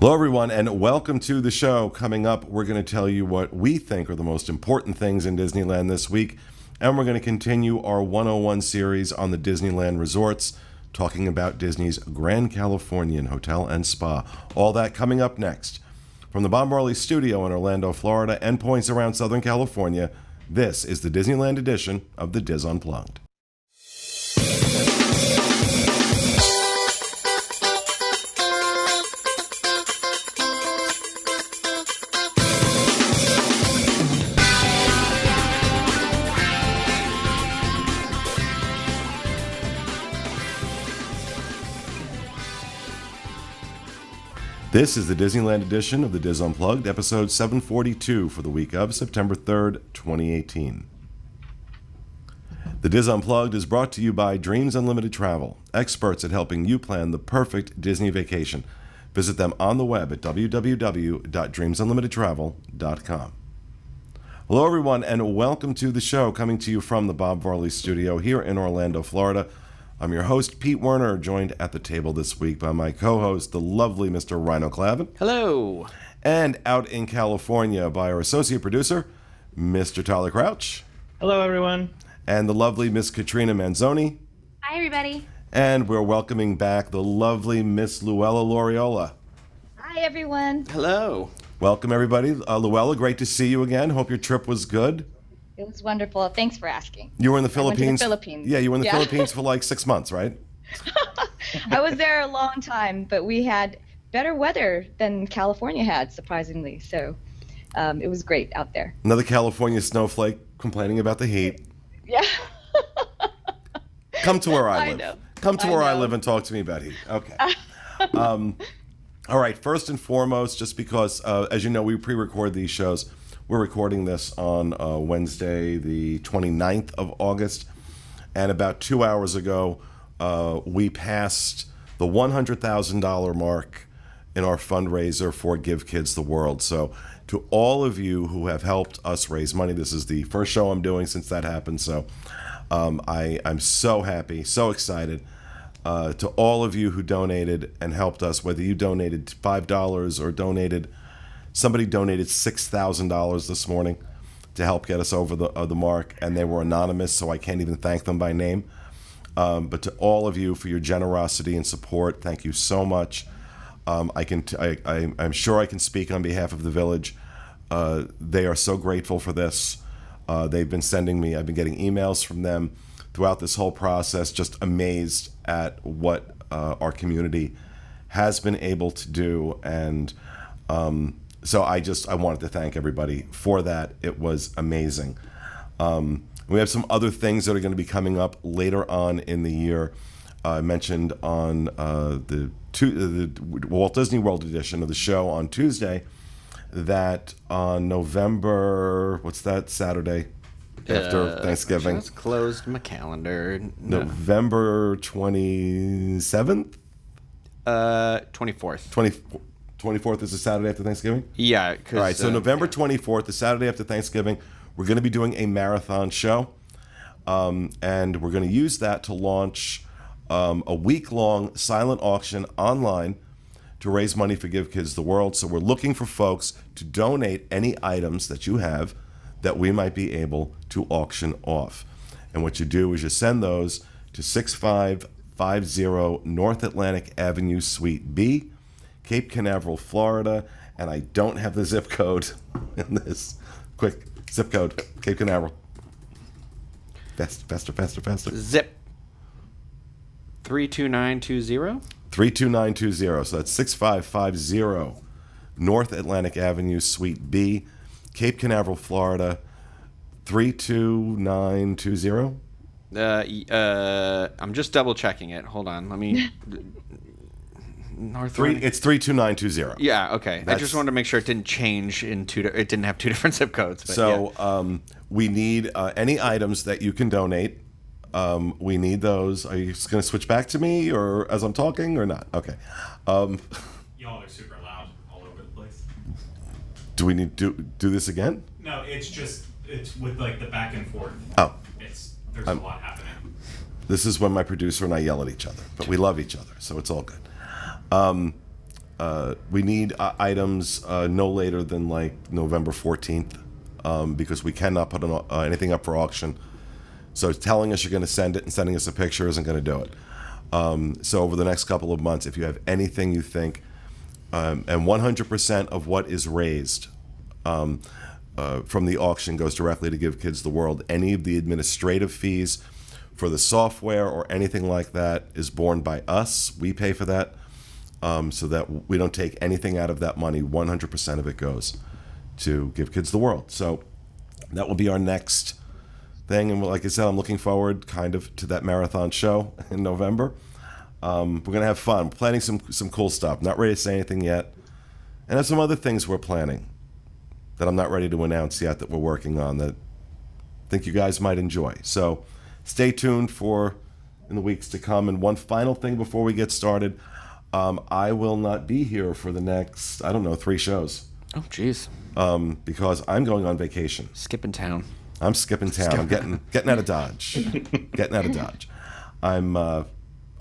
Hello, everyone, and welcome to the show. Coming up, we're going to tell you what we think are the most important things in Disneyland this week, and we're going to continue our 101 series on the Disneyland resorts, talking about Disney's Grand Californian Hotel and Spa. All that coming up next. From the Bob Marley Studio in Orlando, Florida, and points around Southern California, this is the Disneyland edition of the DIS Unplugged. This is the Disneyland edition of the DIS Unplugged, episode 742 for the week of September 3rd, 2018. The DIS Unplugged is brought to you by Dreams Unlimited Travel, experts at helping you plan the perfect Disney vacation. Visit them on the web at www.dreamsunlimitedtravel.com. Hello, everyone, and welcome to the show, coming to you from the Bob Marley Studio here in Orlando, Florida. I'm your host, Pete Werner, joined at the table this week by my co-host, the lovely Mr. Rhino Clavin. Hello. And out in California by our associate producer, Mr. Tyler Crouch. Hello, everyone. And the lovely Miss Katrina Manzoni. Hi, everybody. And we're welcoming back the lovely Miss Luella Loriola. Hi, everyone. Hello. Welcome, everybody. Luella, great to see you again. Hope your trip was good. It was wonderful. Thanks for asking. You were in the I went Philippines? to the Philippines. Yeah, you were in the Philippines for like 6 months, right? I was there a long time, but we had better weather than California had, surprisingly. So it was great out there. Another California snowflake complaining about the heat. Yeah. Come to where I I live. know. Come to I where I know. live and talk to me about heat. Okay. All right. First and foremost, just because, as you know, we pre-record these shows. We're recording this on Wednesday, the 29th of August. And about 2 hours ago, we passed the $100,000 mark in our fundraiser for Give Kids the World. So to all of you who have helped us raise money, this is the first show I'm doing since that happened. So I'm so happy, so excited. To all of you who donated and helped us, whether you donated $5 or somebody donated $6,000 this morning to help get us over the mark, and they were anonymous, so I can't even thank them by name. But to all of you for your generosity and support, thank you so much. I'm sure I can speak on behalf of the village. They are so grateful for this. I've been getting emails from them throughout this whole process, just amazed at what our community has been able to do. And so I wanted to thank everybody for that. It was amazing. We have some other things that are going to be coming up later on in the year. I mentioned on the Walt Disney World edition of the show on Tuesday that on November, what's that, Saturday after Thanksgiving? I just closed my calendar. November 27th? 24th. 24th is the Saturday after Thanksgiving? Yeah. All right, so November 24th, the Saturday after Thanksgiving, we're going to be doing a marathon show. And we're going to use that to launch a week-long silent auction online to raise money for Give Kids the World. So we're looking for folks to donate any items that you have that we might be able to auction off. And what you do is you send those to 6550 North Atlantic Avenue, Suite B, Cape Canaveral, Florida, and I don't have the zip code in this. Quick, zip code, Cape Canaveral. Faster. Zip. 32920. 32920. So that's 6550 North Atlantic Avenue, Suite B, Cape Canaveral, Florida, 32920. I'm just double checking it. Hold on. Let me. It's 32920. Yeah. Okay. I just wanted to make sure it didn't change it didn't have two different zip codes. But so yeah. We need any items that you can donate. We need those. Are you just going to switch back to me, or as I'm talking, or not? Okay. Y'all are super loud all over the place. Do we need to do this again? No, it's with like the back and forth. Oh. There's a lot happening. This is when my producer and I yell at each other, but we love each other, so it's all good. we need items no later than like November 14th because we cannot put anything up for auction. So telling us you're going to send it and sending us a picture isn't going to do it. So over the next couple of months, if you have anything you think, and 100% of what is raised from the auction goes directly to Give Kids the World. Any of the administrative fees for the software or anything like that is borne by us. We pay for that. So that we don't take anything out of that money. 100% of it goes to Give Kids the World. So that will be our next thing. And like I said, I'm looking forward kind of to that marathon show in November. We're going to have fun. We're planning some cool stuff. Not ready to say anything yet. And there's some other things we're planning that I'm not ready to announce yet that we're working on that I think you guys might enjoy. So stay tuned for in the weeks to come. And one final thing before we get started. I will not be here for the next, 3 shows. Oh, jeez. Because I'm going on vacation. Skipping town. I'm skipping town. I'm getting out of Dodge. Getting out of Dodge. I'm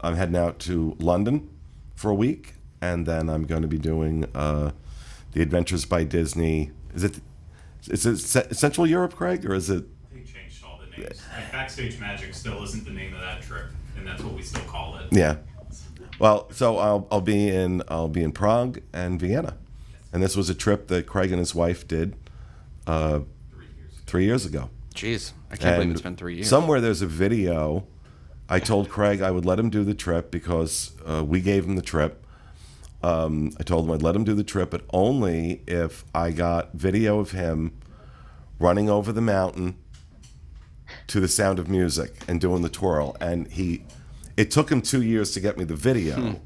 heading out to London for a week, and then I'm going to be doing the Adventures by Disney. Is it Central Europe, Craig, or is it? They changed all the names. Like Backstage Magic still isn't the name of that trip, and that's what we still call it. Yeah. Well, so I'll be in Prague and Vienna, and this was a trip that Craig and his wife did 3 years ago. Jeez, I can't believe it's been 3 years. Somewhere there's a video. I told Craig I would let him do the trip because we gave him the trip. I told him I'd let him do the trip, but only if I got video of him running over the mountain to the sound of music and doing the twirl, and It took him 2 years to get me the video,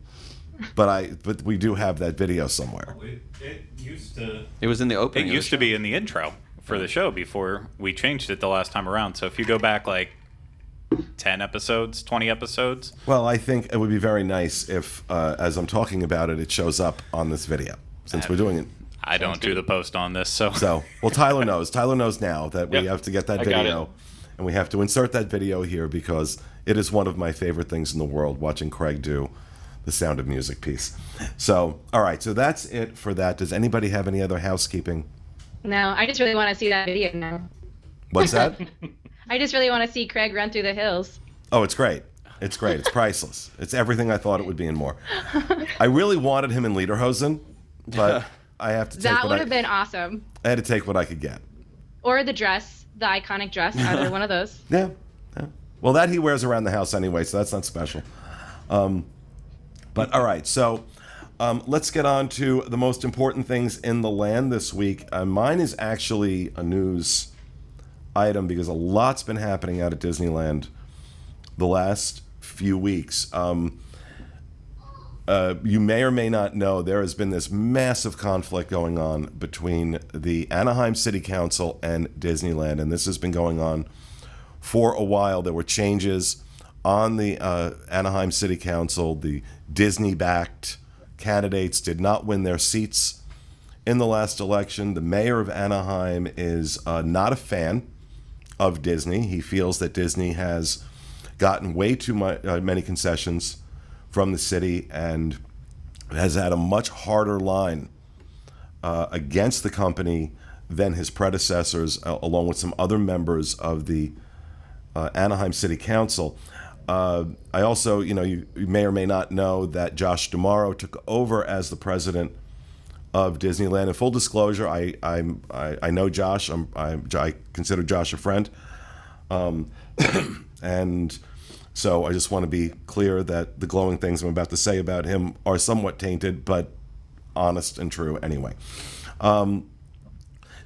but we do have that video somewhere. It was in the opening. It used to be in the intro for the show before we changed it the last time around. So if you go back like 10 episodes, 20 episodes. Well, I think it would be very nice if, as I'm talking about it, it shows up on this video since we're doing it. I don't do the post on this, so. Well, Tyler knows. Tyler knows now that we have to get that video, and we have to insert that video here because it is one of my favorite things in the world, watching Craig do the Sound of Music piece. So, all right, so that's it for that. Does anybody have any other housekeeping? No, I just really want to see that video now. What's that? I just really want to see Craig run through the hills. Oh, it's great. It's great. It's priceless. It's everything I thought it would be and more. I really wanted him in Lederhosen, but I have to take that would have been awesome. I had to take what I could get. Or the dress, the iconic dress, either one of those. Yeah. Well, that he wears around the house anyway, so that's not special. But all right, so let's get on to the most important things in the land this week. Mine is actually a news item because a lot's been happening out at Disneyland the last few weeks. You may or may not know there has been this massive conflict going on between the Anaheim City Council and Disneyland, and this has been going on for a while. There were changes on the Anaheim City Council. The Disney-backed candidates did not win their seats in the last election. The mayor of Anaheim is not a fan of Disney. He feels that Disney has gotten way too many concessions from the city and has had a much harder line against the company than his predecessors, along with some other members of the Anaheim City Council. I also, you may or may not know that Josh D'Amaro took over as the president of Disneyland. In full disclosure, I know Josh. I consider Josh a friend, and so I just want to be clear that the glowing things I'm about to say about him are somewhat tainted, but honest and true anyway.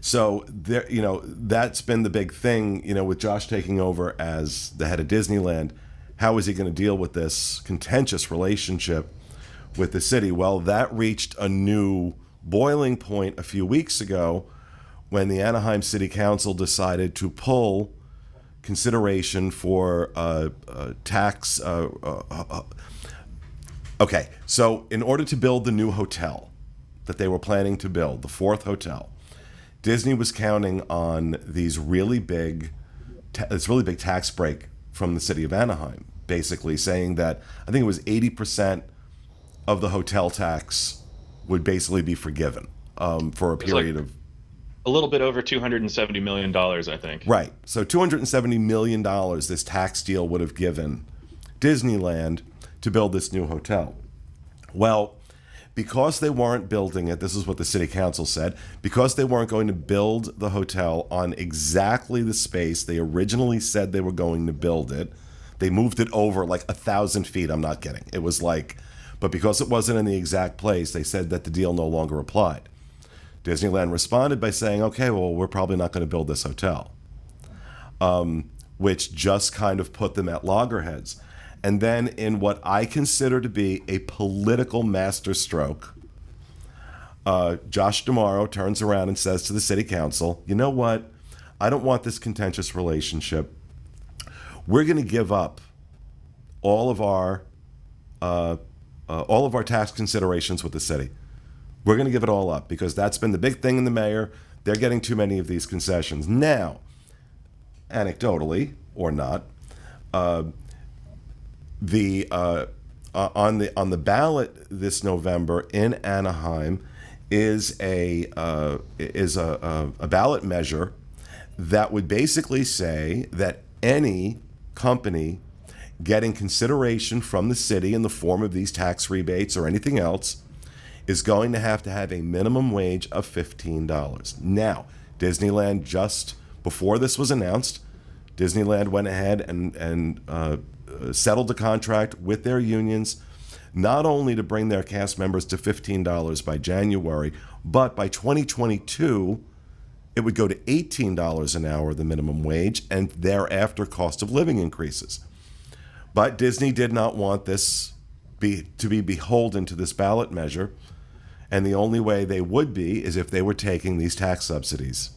So there, that's been the big thing, with Josh taking over as the head of Disneyland. How is he going to deal with this contentious relationship with the city? Well, that reached a new boiling point a few weeks ago when the Anaheim City Council decided to pull consideration for tax. Okay, so in order to build the new hotel that they were planning to build, the fourth hotel, Disney was counting on this really big tax break from the city of Anaheim, basically saying that I think it was 80% of the hotel tax would basically be forgiven for a period of a little bit over $270 million, I think. Right. So $270 million this tax deal would have given Disneyland to build this new hotel. Well, because they weren't building it, this is what the city council said, because they weren't going to build the hotel on exactly the space they originally said they were going to build it, they moved it over like 1,000 feet. I'm not kidding. It was like, but because it wasn't in the exact place, they said that the deal no longer applied. Disneyland responded by saying, okay, well, we're probably not going to build this hotel, which just kind of put them at loggerheads. And then in what I consider to be a political masterstroke, Josh D'Amaro turns around and says to the city council, you know what? I don't want this contentious relationship. We're going to give up all of our tax considerations with the city. We're going to give it all up because that's been the big thing in the mayor. They're getting too many of these concessions. Now, anecdotally or not, on the ballot this November in Anaheim is a ballot measure that would basically say that any company getting consideration from the city in the form of these tax rebates or anything else is going to have a minimum wage of $15. Now, Disneyland, just before this was announced, Disneyland went ahead and settled the contract with their unions, not only to bring their cast members to $15 by January, but by 2022, it would go to $18 an hour, the minimum wage, and thereafter cost of living increases. But Disney did not want this to be beholden to this ballot measure, and the only way they would be is if they were taking these tax subsidies.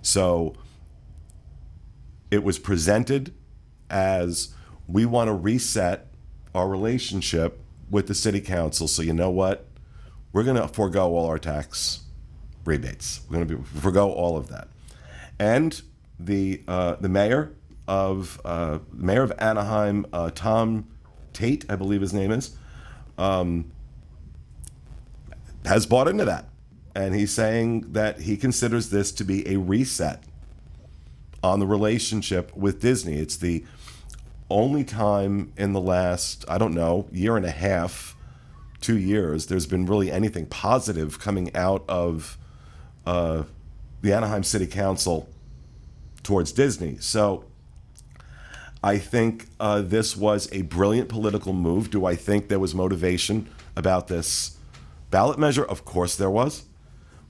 So it was presented as, we want to reset our relationship with the city council. So you know what? We're going to forego all our tax rebates. We're going to forego all of that. And the mayor of Anaheim, Tom Tate, I believe his name is, has bought into that. And he's saying that he considers this to be a reset on the relationship with Disney. It's the only time in the last, I don't know, year and a half, 2 years, there's been really anything positive coming out of the Anaheim City Council towards Disney. So I think this was a brilliant political move. Do I think there was motivation about this ballot measure? Of course there was.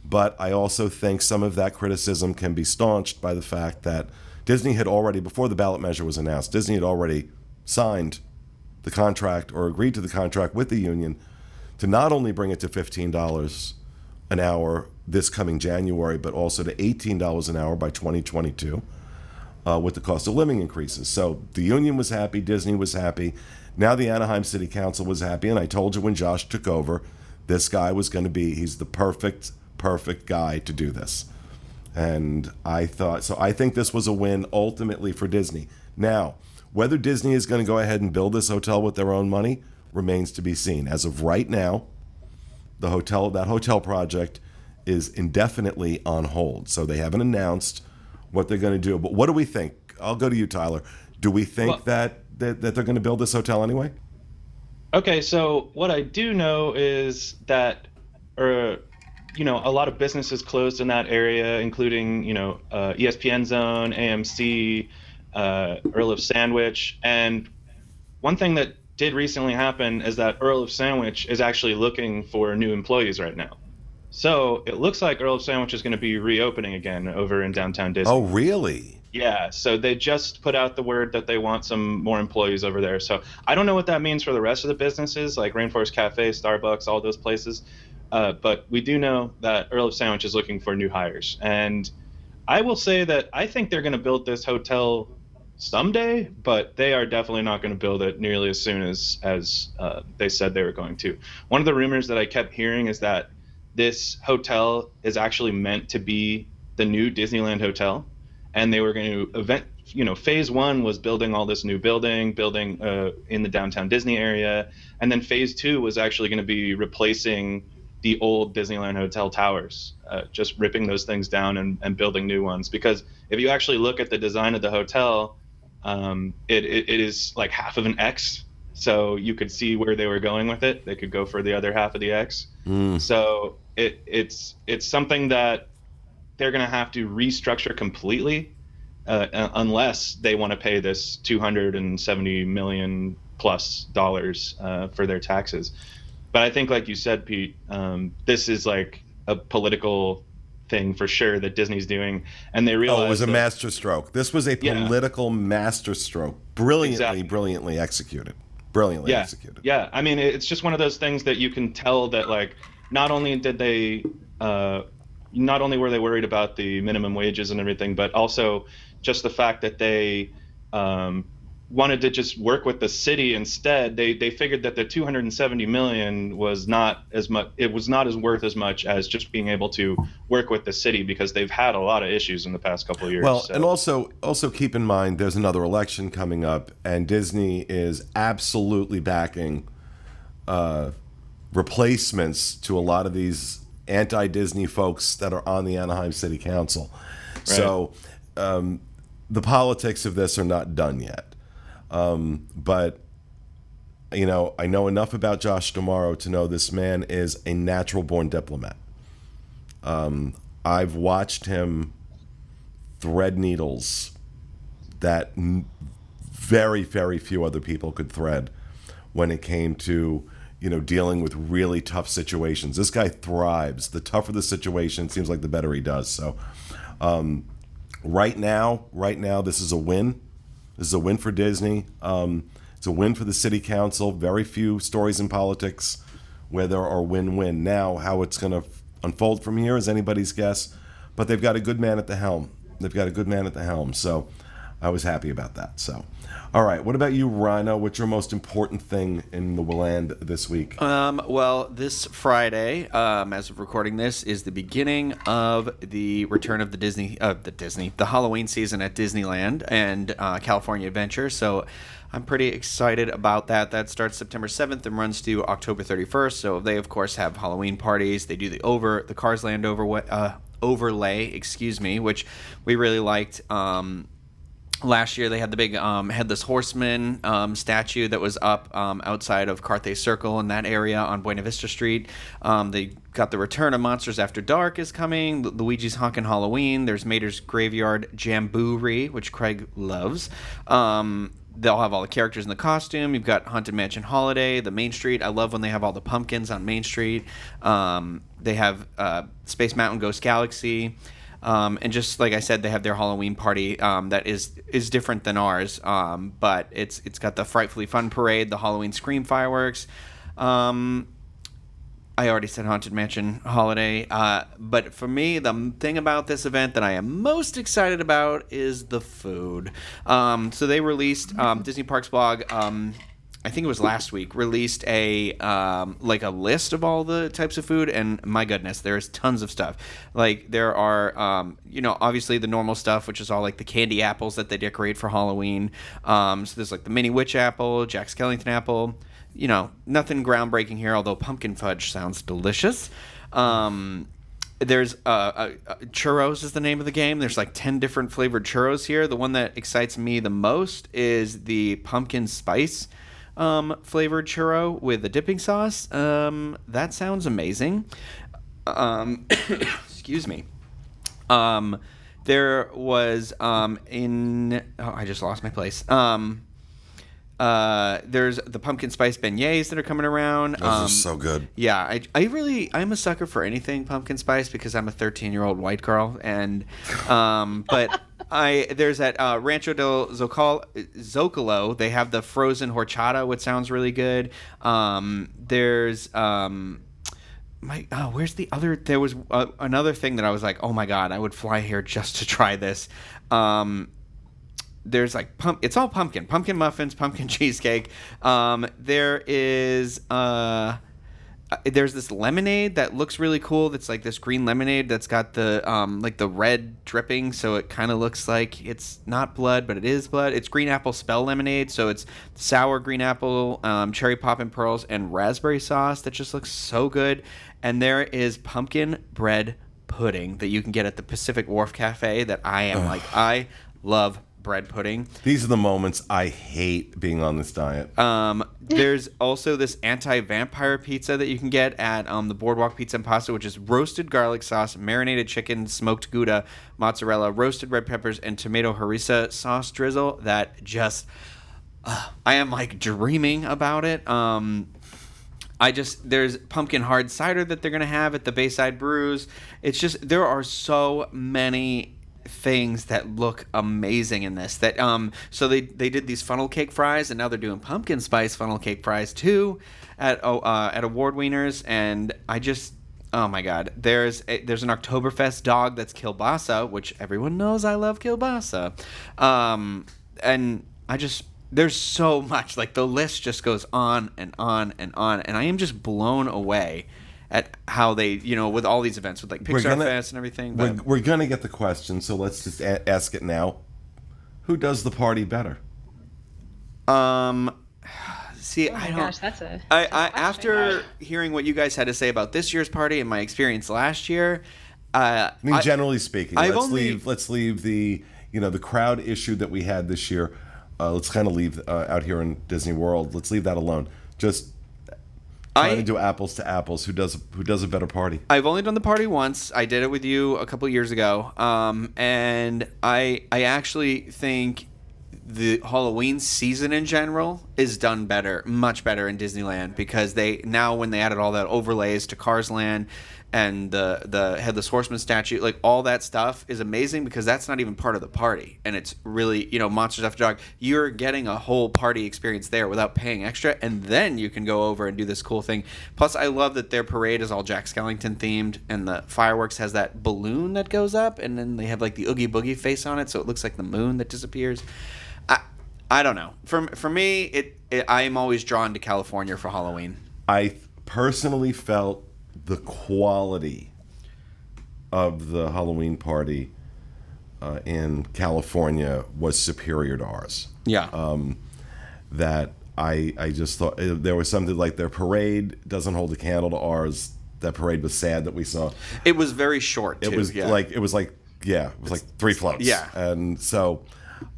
But I also think some of that criticism can be staunched by the fact that Disney had already, before the ballot measure was announced, Disney had already signed the contract or agreed to the contract with the union to not only bring it to $15 an hour this coming January, but also to $18 an hour by 2022 with the cost of living increases. So the union was happy, Disney was happy. Now the Anaheim City Council was happy, and I told you when Josh took over, this guy was going to be, he's the perfect guy to do this. And I think this was a win ultimately for Disney. Now, whether Disney is going to go ahead and build this hotel with their own money remains to be seen. As of right now, that hotel project is indefinitely on hold. So they haven't announced what they're going to do. But what do we think? I'll go to you, Tyler. Do we think that they're going to build this hotel anyway? Okay, so what I do know is that, a lot of businesses closed in that area, including, ESPN Zone, AMC, Earl of Sandwich. And one thing that did recently happen is that Earl of Sandwich is actually looking for new employees right now. So it looks like Earl of Sandwich is going to be reopening again over in downtown Disney. Oh, really? Yeah, so they just put out the word that they want some more employees over there. So I don't know what that means for the rest of the businesses, like Rainforest Cafe, Starbucks, all those places. But we do know that Earl of Sandwich is looking for new hires. And I will say that I think they're going to build this hotel someday, but they are definitely not going to build it nearly as soon as they said they were going to. One of the rumors that I kept hearing is that this hotel is actually meant to be the new Disneyland hotel. And they were going to phase one was building all this new building in the downtown Disney area. And then phase two was actually going to be replacing the old Disneyland hotel towers, just ripping those things down and building new ones. Because if you actually look at the design of the hotel, it is like half of an X. So you could see where they were going with it. They could go for the other half of the X. So it's something that they're going to have to restructure completely unless they want to pay this $270 million plus for their taxes. But I think, like you said, Pete, this is like a political thing for sure that Disney's doing, and they realize it was a masterstroke. This was a political masterstroke, brilliantly executed. Brilliantly executed. Yeah, I mean, it's just one of those things that you can tell that, like, not only were they worried about the minimum wages and everything, but also just the fact that they wanted to just work with the city instead. They figured that the $270 million was not as much. It was not as worth as much as just being able to work with the city, because they've had a lot of issues in the past couple of years. Well, and also keep in mind there's another election coming up, and Disney is absolutely backing replacements to a lot of these anti-Disney folks that are on the Anaheim City Council. Right. So the politics of this are not done yet. But, you know, I know enough about Josh D'Amaro to know this man is a natural-born diplomat. I've watched him thread needles that very, very few other people could thread when it came to, you know, dealing with really tough situations. This guy thrives. The tougher the situation, it seems like the better he does. So right now, this is a win. This is a win for Disney. It's a win for the city council. Very few stories in politics where there are win-win. Now, how it's going to unfold from here is anybody's guess. But they've got a good man at the helm. So I was happy about that. So, all right. What about you, Rhino? What's your most important thing in the land this week? Well, this Friday, as of recording this, is the beginning of the return of the Halloween season at Disneyland and California Adventure. So I'm pretty excited about that. That starts September 7th and runs to October 31st. So they, of course, have Halloween parties. They do the Cars Land overlay, which we really liked. Last year they had the big Headless Horseman statue that was up outside of Carthay Circle in that area on Buena Vista Street. They got the Return of Monsters After Dark is coming. Luigi's Honkin' Halloween. There's Mater's Graveyard Jamboree, which Craig loves. They'll have all the characters in the costume. You've got Haunted Mansion Holiday, the Main Street. I love when they have all the pumpkins on Main Street. They have Space Mountain Ghost Galaxy. And just like I said, they have their Halloween party that is different than ours, but it's got the Frightfully Fun Parade, the Halloween Scream Fireworks. I already said Haunted Mansion Holiday, but for me, the thing about this event that I am most excited about is the food. So they released Disney Parks blog. I think it was last week, released a list of all the types of food, and my goodness, there's tons of stuff. Like there are, obviously the normal stuff, which is all like the candy apples that they decorate for Halloween. So there's like the mini witch apple, Jack Skellington apple. You know, nothing groundbreaking here, although pumpkin fudge sounds delicious. There's churros is the name of the game. There's like 10 different flavored churros here. The one that excites me the most is the pumpkin spice flavored churro with the dipping sauce. That sounds amazing. Excuse me. There was I just lost my place. There's the pumpkin spice beignets that are coming around. Those are so good. Yeah, I'm a sucker for anything pumpkin spice because I'm a 13-year-old white girl, and but there's at Rancho del Zocalo, they have the frozen horchata, which sounds really good. There's where's the other? There was another thing that I was like, oh my god, I would fly here just to try this. There's like it's all pumpkin muffins, pumpkin cheesecake. There is there's this lemonade that looks really cool. That's like this green lemonade that's got the like the red dripping, so it kind of looks like it's not blood, but it is blood. It's green apple spell lemonade, so it's sour green apple, cherry poppin' pearls, and raspberry sauce that just looks so good. And there is pumpkin bread pudding that you can get at the Pacific Wharf Cafe that I am I love bread pudding. These are the moments I hate being on this diet. There's also this anti-vampire pizza that you can get at the Boardwalk Pizza and Pasta, which is roasted garlic sauce, marinated chicken, smoked Gouda, mozzarella, roasted red peppers, and tomato harissa sauce drizzle. That just, I am like dreaming about it. There's pumpkin hard cider that they're gonna have at the Bayside Brews. It's just, there are so many things that look amazing in this. That so they did these funnel cake fries, and now they're doing pumpkin spice funnel cake fries too at Award Wieners, and I just, oh my god, there's an Oktoberfest dog that's kielbasa, which everyone knows I love kielbasa, and I just, there's so much, like the list just goes on and on and on, and I am just blown away at how they, with all these events, with like Pixar Fest and everything. But we're going to get the question, so let's just ask it now. Who does the party better? See, Oh my gosh, that's a I question. after hearing what you guys had to say about this year's party and my experience last year, I mean, generally speaking, I've let's leave the the crowd issue that we had this year. Let's kind of leave out here in Disney World. Let's leave that alone. Just trying to do apples to apples. Who does a better party? I've only done the party once. I did it with you a couple years ago, and I actually think the Halloween season in general is done better, much better in Disneyland, because when they added all that overlays to Cars Land and the Headless Horseman statue, like all that stuff is amazing, because that's not even part of the party, and it's really, Monsters After Dark, you're getting a whole party experience there without paying extra, and then you can go over and do this cool thing. Plus, I love that their parade is all Jack Skellington themed, and the fireworks has that balloon that goes up, and then they have like the Oogie Boogie face on it, so it looks like the moon that disappears. I don't know. For me, I am always drawn to California for Halloween. I personally felt the quality of the Halloween party in California was superior to ours. Yeah. That I just thought there was something like their parade doesn't hold a candle to ours. That parade was sad that we saw. It was very short, too. It was like 3 floats. Yeah. And so.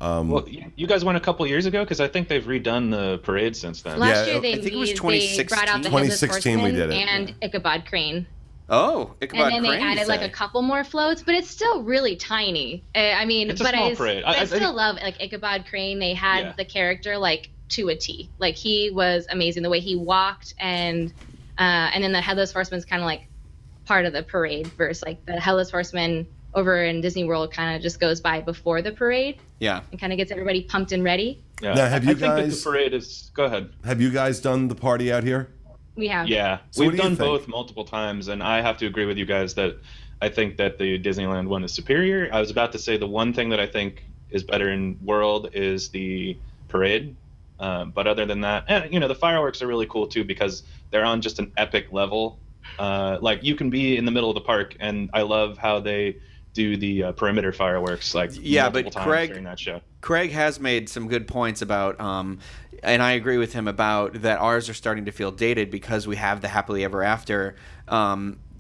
Well, you guys went a couple years ago, because I think they've redone the parade since then. Last Yeah, year they I think it was they 2016. brought out the Headless 2016 we Horseman did it. and Ichabod Crane. Oh, Ichabod And then Crane, they added you like say? a couple more floats, but it's still really tiny. I mean, It's a but small I parade. I I still think- love like Ichabod Crane. They had Yeah. the character like to a T. Like he was amazing the way he walked, and then the Headless Horseman's kind of like part of the parade, versus like the Headless Horseman over in Disney World kind of just goes by before the parade Yeah. and kind of gets everybody pumped and ready. Yeah. Now, have you I think that guys- the parade is. Go ahead. Have you guys done the party out here? We have. Yeah, So what we've do you done think? both multiple times, and I have to agree with you guys that I think that the Disneyland one is superior. I was about to say the one thing that I think is better in World is the parade, but other than that, the fireworks are really cool too, because they're on just an epic level. Like you can be in the middle of the park, and I love how they do the perimeter fireworks like multiple but times during that show. Craig has made some good points about, and I agree with him about that ours are starting to feel dated because we have the Happily Ever After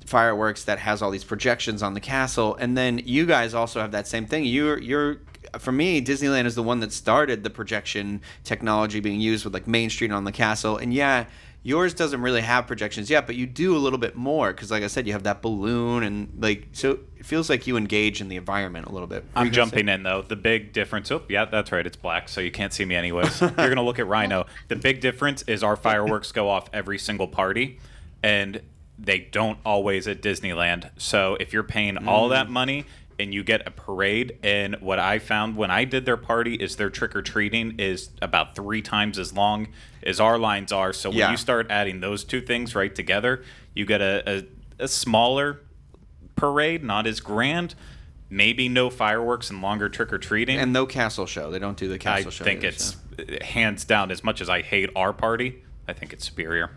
fireworks that has all these projections on the castle, and then you guys also have that same thing. You're for me, Disneyland is the one that started the projection technology being used with like Main Street on the castle, and yeah. Yours doesn't really have projections yet, but you do a little bit more because, like I said, you have that balloon and like so it feels like you engage in the environment a little bit. I'm jumping in though. The big difference. Oh, yeah, that's right. It's black, so you can't see me anyways. You're gonna look at Rhino. The big difference is our fireworks go off every single party, and they don't always at Disneyland. So if you're paying all that money and you get a parade, and what I found when I did their party is their trick-or-treating is about 3 times as long as our lines are. So when Yeah. you start adding those two things right together, you get a smaller parade, not as grand, maybe no fireworks and longer trick-or-treating. And no castle show. They don't do the I castle show. think either, it's so. hands down, as much as I hate our party, I think it's superior.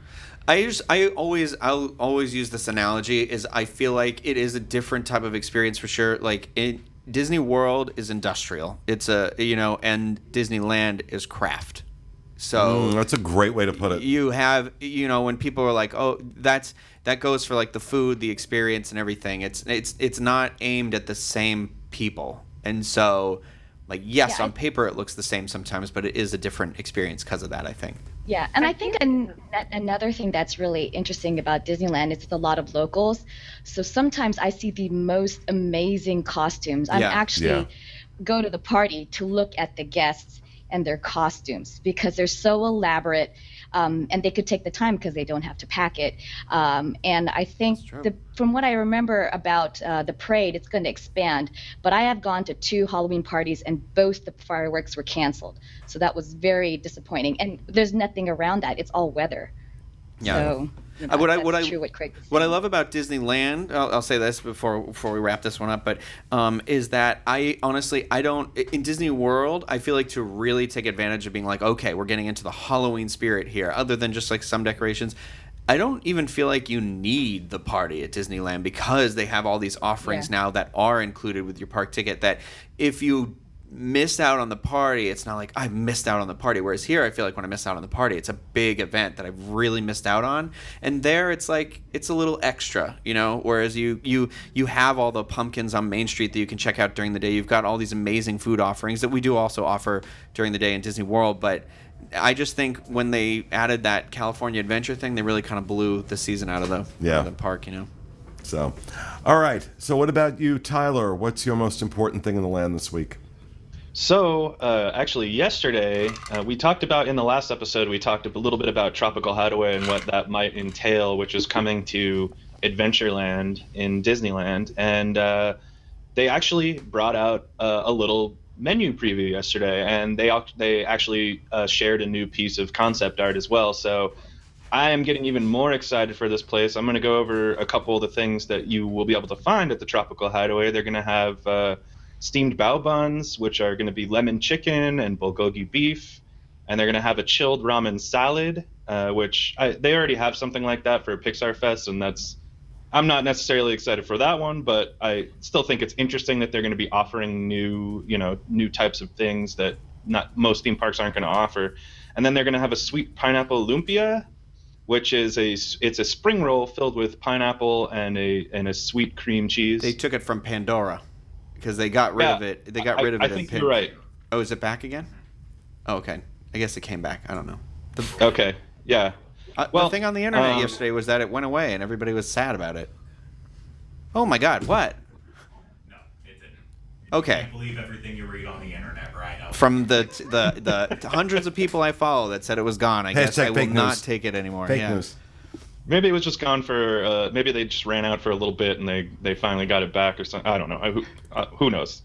I'll always use this analogy is I feel like it is a different type of experience for sure. Like Disney World is industrial. It's and Disneyland is craft. So that's a great way to put it. You have, when people are like, oh, that goes for like the food, the experience, and everything. It's not aimed at the same people, and so, like, yes, on paper it looks the same sometimes, but it is a different experience because of that, I think. Yeah, and I think another thing that's really interesting about Disneyland is it's a lot of locals. So sometimes I see the most amazing costumes. I'm actually go to the party to look at the guests and their costumes because they're so elaborate, and they could take the time because they don't have to pack it. And I think from what I remember about the parade, it's going to expand. But I have gone to 2 Halloween parties, and both the fireworks were canceled. So that was very disappointing. And there's nothing around that. It's all weather. Yeah. So, that's true what Craig was saying. What I love about Disneyland, I'll say this before we wrap this one up, but is that I honestly, in Disney World, I feel like to really take advantage of being like, okay, we're getting into the Halloween spirit here, other than just like some decorations. I don't even feel like you need the party at Disneyland because they have all these offerings now that are included with your park ticket that if you missed out on the party, it's not like I missed out on the party. Whereas here, I feel like when I miss out on the party, it's a big event that I've really missed out on. And there, it's like it's a little extra, Whereas you have all the pumpkins on Main Street that you can check out during the day. You've got all these amazing food offerings that we do also offer during the day in Disney World. But I just think when they added that California Adventure thing, they really kind of blew the season out of the park, So, all right. So, what about you, Tyler? What's your most important thing in the land this week? So, actually, yesterday, we talked about, in the last episode, we talked a little bit about Tropical Hideaway and what that might entail, which is coming to Adventureland in Disneyland. And they actually brought out a little menu preview yesterday, and they actually shared a new piece of concept art as well. So I am getting even more excited for this place. I'm going to go over a couple of the things that you will be able to find at the Tropical Hideaway. They're going to have steamed bao buns, which are going to be lemon chicken and bulgogi beef, and they're going to have a chilled ramen salad, which they already have something like that for Pixar Fest, and I'm not necessarily excited for that one, but I still think it's interesting that they're going to be offering new types of things that not most theme parks aren't going to offer. And then they're going to have a sweet pineapple lumpia, which is it's a spring roll filled with pineapple and a sweet cream cheese. They took it from Pandora. Because they got rid of it. They got rid of it. I think you're right. Oh, is it back again? Oh, okay. I guess it came back. I don't know. Okay. Yeah. The thing on the internet yesterday was that it went away and everybody was sad about it. Oh my God! What? No, it didn't. Okay. You can't believe everything you read on the internet, right? From the hundreds of people I follow that said it was gone. I guess I will not take it anymore. Fake news. Maybe it was just gone for. Maybe they just ran out for a little bit and they finally got it back or something. I don't know. Who knows?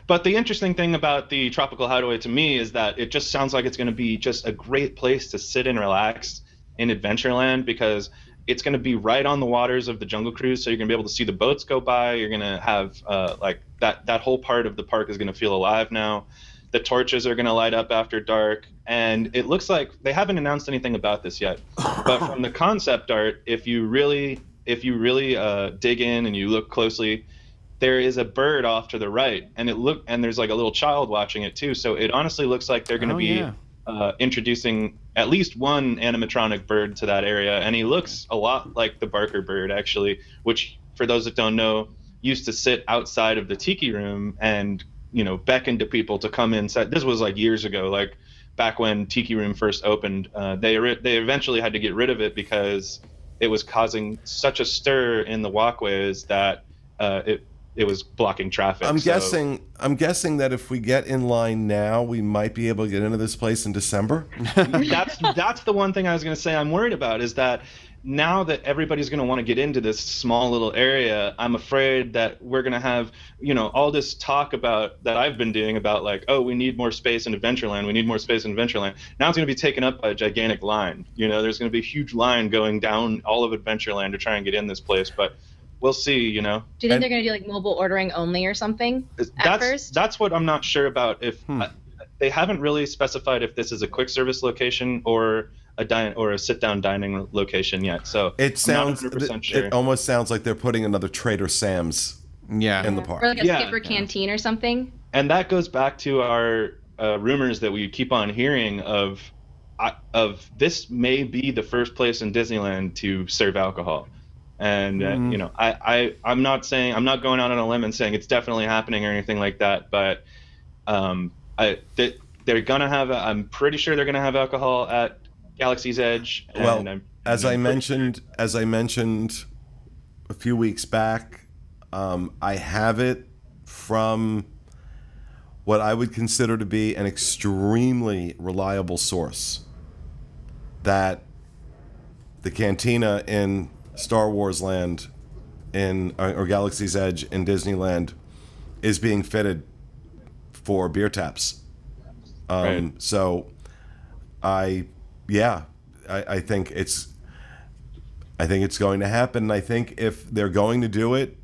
But the interesting thing about the Tropical Hideaway to me is that it just sounds like it's going to be just a great place to sit and relax in Adventureland because it's going to be right on the waters of the Jungle Cruise, so you're going to be able to see the boats go by. You're going to have like that whole part of the park is going to feel alive now. The torches are going to light up after dark, and it looks like they haven't announced anything about this yet. But from the concept art, if you really dig in and you look closely, there is a bird off to the right, and there's like a little child watching it too. So it honestly looks like they're going to be introducing at least one animatronic bird to that area, and he looks a lot like the Barker bird actually, which for those that don't know, used to sit outside of the tiki room and beckon to people to come inside. This was like years ago, like back when Tiki Room first opened. They eventually had to get rid of it because it was causing such a stir in the walkways that it was blocking traffic. I'm guessing that if we get in line now, we might be able to get into this place in December. That's the one thing I was going to say I'm worried about is that now that everybody's going to want to get into this small little area, I'm afraid that we're going to have, all this talk about that I've been doing about like, oh, we need more space in Adventureland. We need more space in Adventureland. Now it's going to be taken up by a gigantic line. There's going to be a huge line going down all of Adventureland to try and get in this place. But we'll see, Do you think they're going to do like mobile ordering only or something at first? That's what I'm not sure about. If they haven't really specified if this is a quick service location or a sit-down dining location yet. So it sounds, I'm not 100% sure. It almost sounds like they're putting another Trader Sam's in the park. Or like a skipper canteen or something. And that goes back to our rumors that we keep on hearing of this may be the first place in Disneyland to serve alcohol. And you know, I'm not going out on a limb and saying it's definitely happening or anything like that, but they're gonna have. I'm pretty sure they're gonna have alcohol at Galaxy's Edge. And as I mentioned a few weeks back, I have it from what I would consider to be an extremely reliable source that the cantina in Star Wars Land or Galaxy's Edge in Disneyland is being fitted for beer taps. Right. So I think it's going to happen. I think if they're going to do it,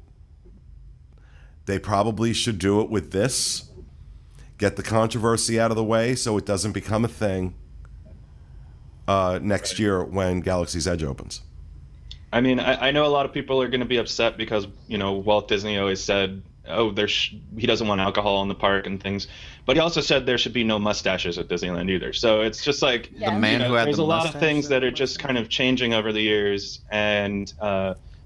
they probably should do it with this. Get the controversy out of the way so it doesn't become a thing next year when Galaxy's Edge opens. I mean, I know a lot of people are going to be upset because, you know, Walt Disney always said, he doesn't want alcohol in the park and things. But he also said there should be no mustaches at Disneyland either. So it's just like the man who had there's the a lot mustache? of things that are just kind of changing over the years. And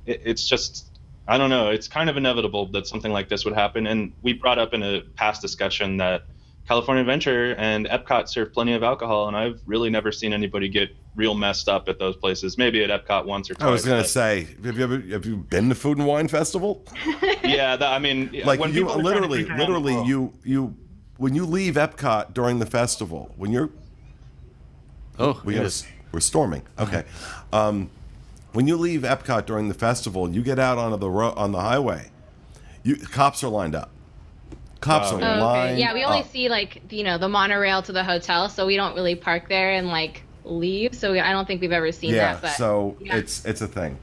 it's just, I don't know, it's kind of inevitable that something like this would happen. And we brought up in a past discussion that California Adventure and Epcot serve plenty of alcohol, and I've really never seen anybody get real messed up at those places. Maybe at Epcot once or twice. I was going to say, have you been to Food and Wine Festival? Yeah, I mean, like when you people are trying to drink around the world- you when you leave Epcot during the festival, when you're we're storming. Okay. When you leave Epcot during the festival and you get out onto on the highway, cops are lined up. Cops are lined Yeah, we only up. see like, you know, the monorail to the hotel, so we don't really park there and like leave. So I don't think we've ever seen that. But So it's a thing.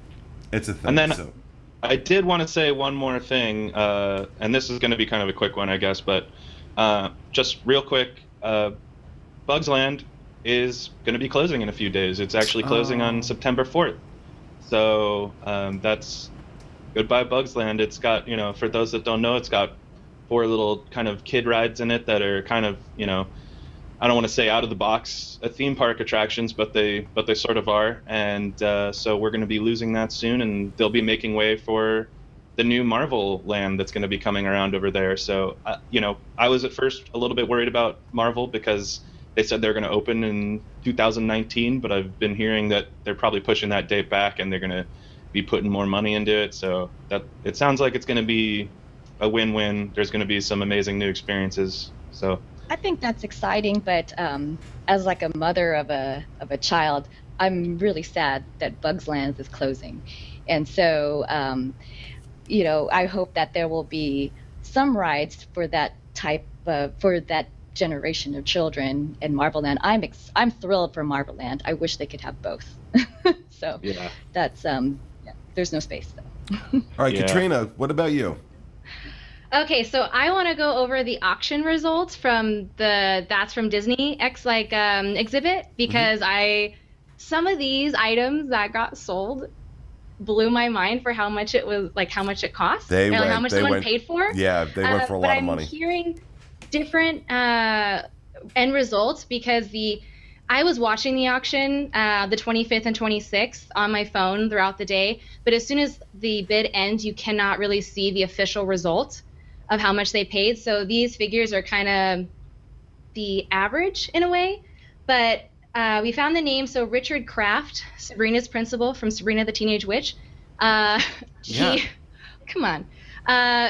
It's a thing. And then I did want to say one more thing, and this is going to be kind of a quick one, I guess, but just real quick, Bugs Land is going to be closing in a few days. It's actually closing on September 4th. So that's goodbye Bugs Land. It's got, you know, for those that don't know, it's got 4 little kind of kid rides in it that are kind of, you know, I don't want to say out of the box theme park attractions, but they sort of are. And so we're going to be losing that soon, and they'll be making way for the new Marvel land that's going to be coming around over there. So, you know, I was at first a little bit worried about Marvel because they said they're going to open in 2019, but I've been hearing that they're probably pushing that date back and they're going to be putting more money into it. So that it sounds like it's going to be a win-win. There's going to be some amazing new experiences. So I think that's exciting, but as like a mother of a child, I'm really sad that Bugs Land is closing, and so you know, I hope that there will be some rides for that type for that generation of children in Marvel Land. I'm thrilled for Marvel Land. I wish they could have both. So yeah, that's there's no space though. All right, Katrina, what about you? Okay, so I want to go over the auction results from the That's from Disney exhibit, because some of these items that got sold blew my mind for how much it was, like how much it cost, how much someone paid for. Yeah, they went for a lot of money. But I'm hearing different end results because I was watching the auction the 25th and 26th on my phone throughout the day, but as soon as the bid ends, you cannot really see the official result of how much they paid. So these figures are kind of the average in a way, but we found the name. So Richard Kraft, Sabrina's principal from Sabrina the Teenage Witch. Come on.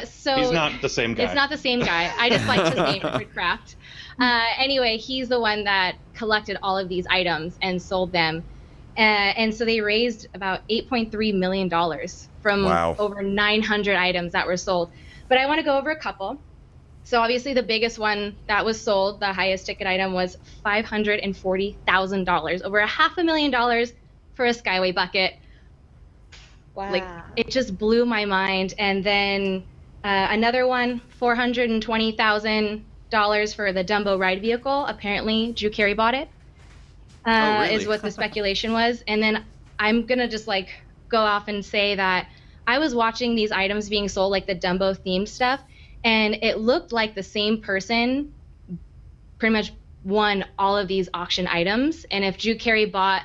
So he's not the same guy. It's not the same guy. I just liked his name, Richard Kraft. Anyway, he's the one that collected all of these items and sold them. And so they raised about $8.3 million from over 900 items that were sold. But I want to go over a couple. So obviously the biggest one that was sold, the highest ticket item, was $540,000, over $500,000 for a Skyway bucket. Wow. Like, it just blew my mind. And then another one, $420,000 for the Dumbo ride vehicle. Apparently Drew Carey bought it. Really? is what the speculation was. And then I'm gonna just like go off and say that I was watching these items being sold, like the Dumbo themed stuff, and it looked like the same person pretty much won all of these auction items. And if Drew Carey bought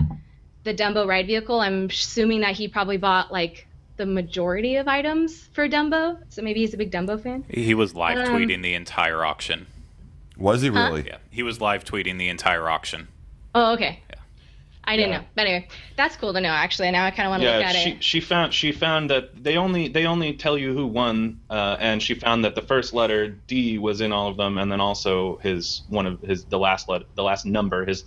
the Dumbo ride vehicle, I'm assuming that he probably bought like the majority of items for Dumbo. So maybe he's a big Dumbo fan. He was live tweeting the entire auction. Was he really? Yeah, he was live tweeting the entire auction. Oh, okay. Yeah. I didn't know. But anyway, that's cool to know. Actually, now I kind of want to look at it. She found that they only tell you who won, and she found that the first letter D was in all of them, and then also the last number was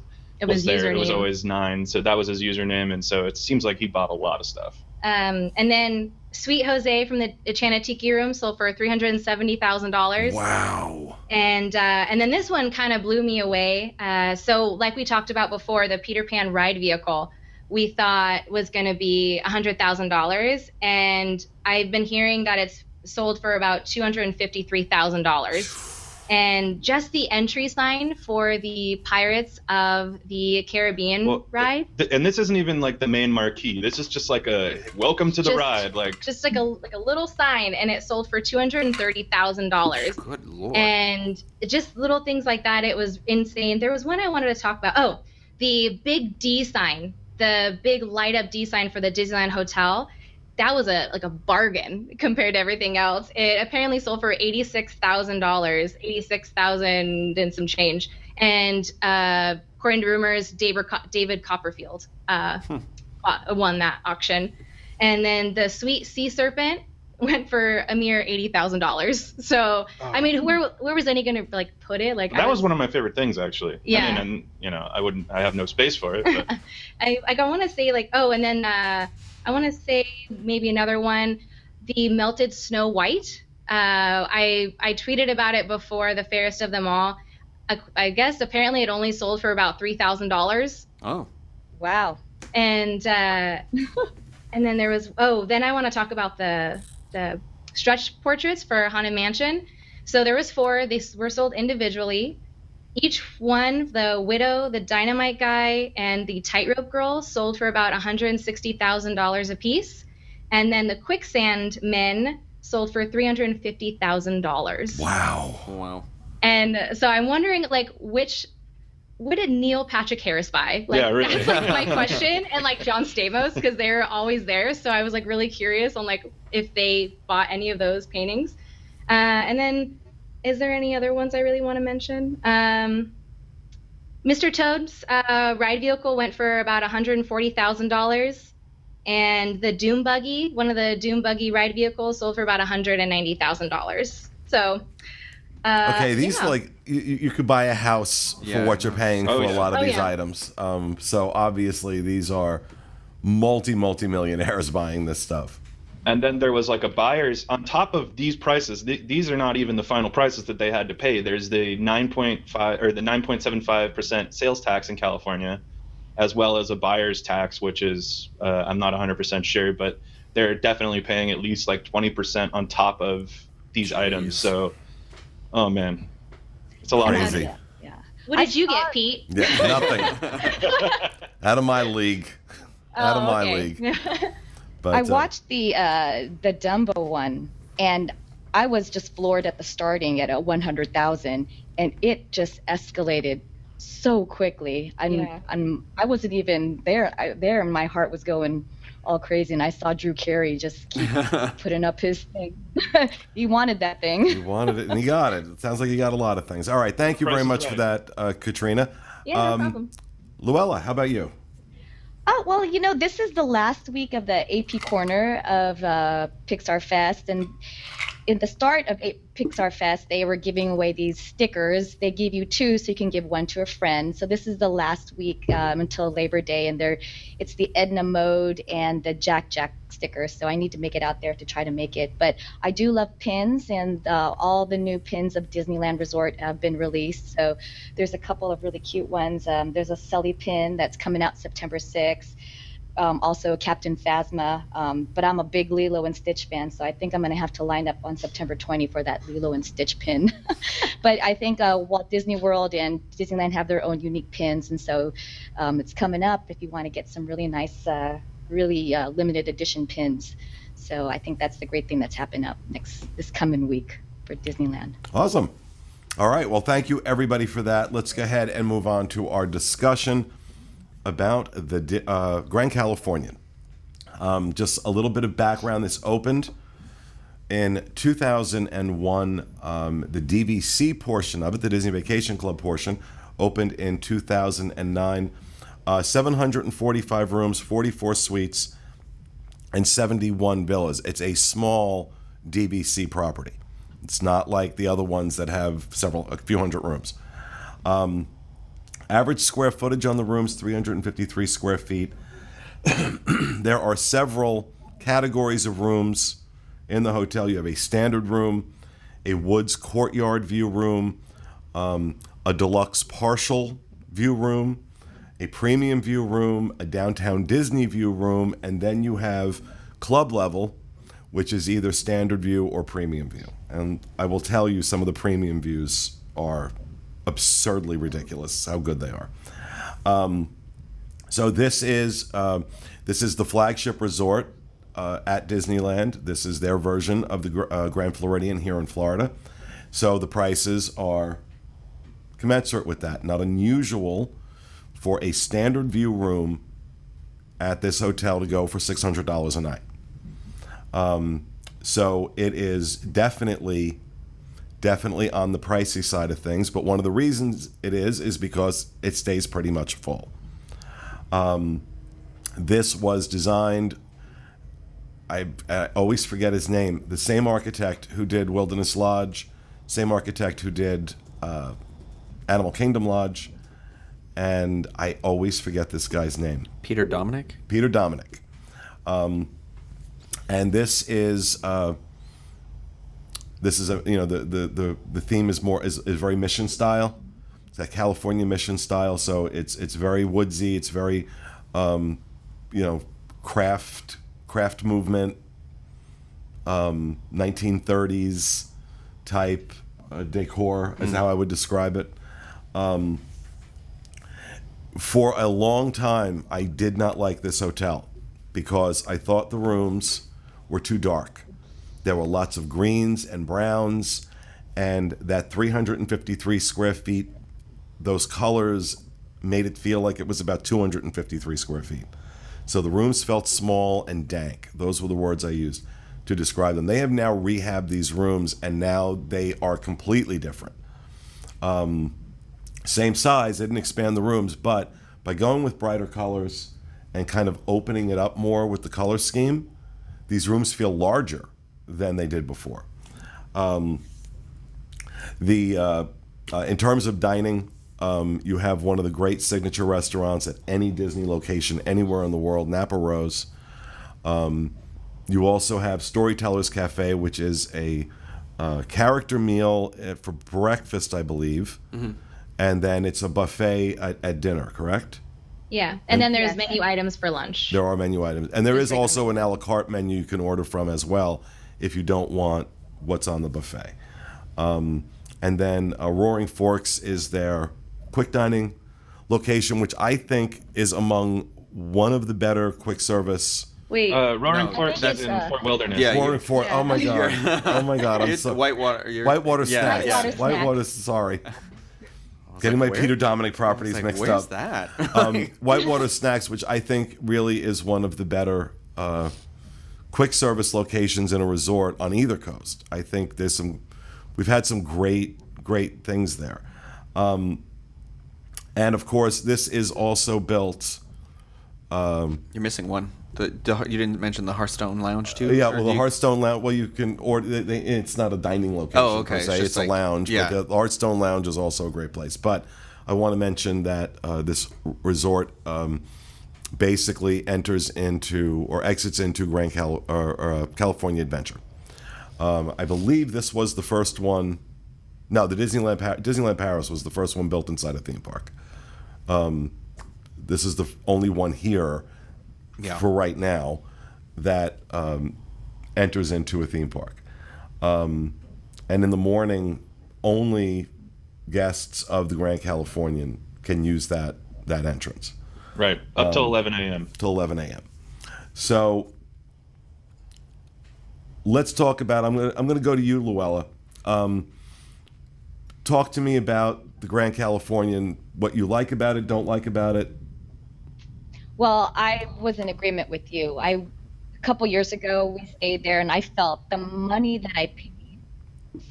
there. It was always 9, so that was his username, and so it seems like he bought a lot of stuff. And then Sweet Jose from the Enchanted Tiki Room sold for $370,000. Wow. And then this one kind of blew me away. So like we talked about before, the Peter Pan ride vehicle we thought was going to be $100,000, and I've been hearing that it's sold for about $253,000. And just the entry sign for the Pirates of the Caribbean ride. And this isn't even like the main marquee. This is just like a welcome to the ride, like just like a little sign, and it sold for $230,000. Good Lord. And just little things like that. It was insane. There was one I wanted to talk about. Oh, the big D sign, the big light up D sign for the Disneyland Hotel. That was a bargain compared to everything else. It apparently sold for $86,000, $86,000 and some change. And according to rumors, David Copperfield won that auction. And then the Sweet Sea Serpent went for a mere $80,000. So I mean, where was any gonna like put it? Like that was one of my favorite things, actually. Yeah. I mean, and I have no space for it. But. I want to say like and then. I want to say maybe another one, the Melted Snow White. I tweeted about it before the fairest of them all. I guess apparently it only sold for about $3,000. Oh. Wow. And and then there was then I want to talk about the stretch portraits for Haunted Mansion. So there was 4. They were sold individually. Each one, the Widow, the Dynamite Guy, and the Tightrope Girl, sold for about $160,000 a piece. And then the Quicksand Men sold for $350,000. Wow. And so I'm wondering, like, what did Neil Patrick Harris buy? Like, yeah, really. That's like my question. And like John Stamos, because they're always there. So I was like really curious on like if they bought any of those paintings. And then, is there any other ones I really want to mention? Mr. Toad's ride vehicle went for about $140,000. And the Doom Buggy, one of the Doom Buggy ride vehicles, sold for about $190,000. So, okay, these like you could buy a house for what you're paying for a lot of these items. So obviously these are multi-millionaires buying this stuff. And then there was like a buyer's on top of these prices. These are not even the final prices that they had to pay. There's the 9.5 or the 9.75% sales tax in California, as well as a buyer's tax, which is I'm not 100% sure, but they're definitely paying at least like 20% on top of these items. So, oh man, it's a lot of money. Yeah. What did you get, Pete? Yeah, nothing. Out of my league. Out of my league. But, I watched the Dumbo one, and I was just floored at the starting at 100,000, and it just escalated so quickly. I wasn't even there. And my heart was going all crazy, and I saw Drew Carey just keep putting up his thing. He wanted that thing. He wanted it, and he got it. It sounds like he got a lot of things. All right, thank you very much for that, Katrina. Yeah, no problem. Luella, how about you? Oh, well, this is the last week of the AP Corner of Pixar Fest. And in the start of Pixar Fest, they were giving away these stickers. They give you 2, so you can give 1 to a friend. So this is the last week until Labor Day. And it's the Edna Mode and the Jack stickers. So I need to make it out there to try to make it. But I do love pins, and all the new pins of Disneyland Resort have been released. So there's a couple of really cute ones. There's a Sully pin that's coming out September 6th. also Captain Phasma. But I'm a big Lilo and Stitch fan, so I think I'm going to have to line up on September 20 for that Lilo and Stitch pin. But I think Walt Disney World and Disneyland have their own unique pins, and so it's coming up if you want to get some really nice, really limited edition pins. So I think that's the great thing that's happening up this coming week for Disneyland. Awesome. All right. Well, thank you, everybody, for that. Let's go ahead and move on to our discussion about the Grand Californian. Just a little bit of background. This opened in 2001. The DVC portion of it, the Disney Vacation Club portion, opened in 2009. 745 rooms, 44 suites, and 71 villas. It's a small DVC property. It's not like the other ones that have a few hundred rooms. Average square footage on the rooms, 353 square feet. There are several categories of rooms in the hotel. You have a standard room, a woods courtyard view room, a deluxe partial view room, a premium view room, a downtown Disney view room, and then you have club level, which is either standard view or premium view. And I will tell you, some of the premium views are absurdly ridiculous how good they are. So this is the flagship resort at Disneyland. This is their version of the Grand Floridian here in Florida. So the prices are commensurate with that. Not unusual for a standard view room at this hotel to go for $600 a night. So it is definitely on the pricey side of things, but one of the reasons it is because it stays pretty much full. This was designed, I always forget his name, the same architect who did Wilderness Lodge, same architect who did Animal Kingdom Lodge, and I always forget this guy's name. Peter Dominic. And this is the theme is very mission style. It's that California mission style. So it's very woodsy. It's very craft movement, 1930s type decor is how I would describe it. For a long time, I did not like this hotel because I thought the rooms were too dark. There were lots of greens and browns, and that 353 square feet, those colors made it feel like it was about 253 square feet. So the rooms felt small and dank. Those were the words I used to describe them. They have now rehabbed these rooms, and now they are completely different. Same size, they didn't expand the rooms, but by going with brighter colors and kind of opening it up more with the color scheme, these rooms feel larger than they did before. In terms of dining, you have one of the great signature restaurants at any Disney location anywhere in the world, Napa Rose. You also have Storytellers Cafe, which is a character meal for breakfast, I believe. Mm-hmm. And then it's a buffet at dinner, correct? Yeah, and then there's menu items for lunch. There are menu items. And there is also an a la carte menu you can order from as well if you don't want what's on the buffet. And then Roaring Forks is their quick dining location, which I think is among one of the better quick service. Wait, Roaring Forks is in Fort Wilderness. Yeah, Roaring Forks. Yeah. Oh my god. Oh my god. It's the Whitewater. Whitewater Snacks. Yeah. Whitewater. Sorry. Getting my Peter Dominic properties mixed where's up. That? Whitewater Snacks, which I think really is one of the better quick service locations in a resort on either coast. I think we've had some great things there. And of course, this is also built. You're missing one. You didn't mention the Hearthstone Lounge too. Yeah, well, the Hearthstone Lounge. Well, you can order. It's not a dining location. Oh, okay. Per se. It's a lounge. Yeah. But the Hearthstone Lounge is also a great place. But I want to mention that this resort basically enters into or exits into California Adventure. I believe this was the first one. No, the Disneyland Paris was the first one built inside a theme park. This is the only one here for right now that enters into a theme park. And in the morning, only guests of the Grand Californian can use that entrance. Right, up till 11 a.m. Till 11 a.m. So let's talk about. I'm gonna go to you, Luella. Talk to me about the Grand Californian. What you like about it, don't like about it. Well, I was in agreement with you. A couple years ago, we stayed there, and I felt the money that I paid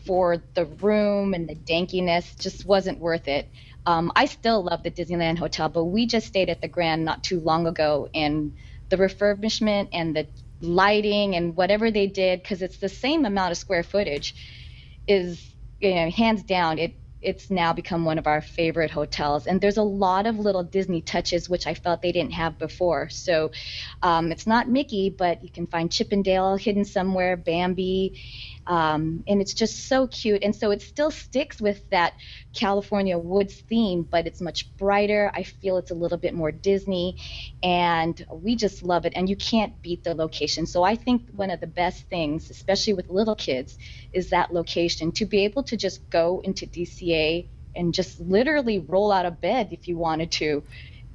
for the room and the dankiness just wasn't worth it. I still love the Disneyland Hotel, but we just stayed at the Grand not too long ago, and the refurbishment and the lighting and whatever they did, because it's the same amount of square footage, is, hands down, it's now become one of our favorite hotels. And there's a lot of little Disney touches which I felt they didn't have before. So it's not Mickey, but you can find Chip and Dale hidden somewhere, Bambi, and it's just so cute. And so it still sticks with that California woods theme, but it's much brighter. I feel it's a little bit more Disney, and we just love it. And you can't beat the location. So I think one of the best things, especially with little kids, is that location. To be able to just go into DCA and just literally roll out of bed if you wanted to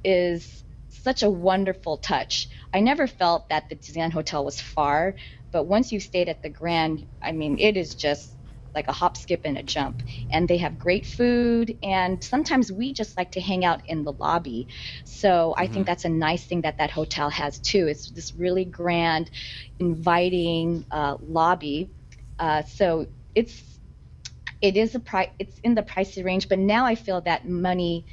is such a wonderful touch. I never felt that the Disneyland Hotel was far, but once you stayed at the Grand, I mean, it is just like a hop, skip, and a jump. And they have great food, and sometimes we just like to hang out in the lobby. So I think that's a nice thing that hotel has too. It's this really grand, inviting lobby. So it's in the pricey range, but now I feel that money,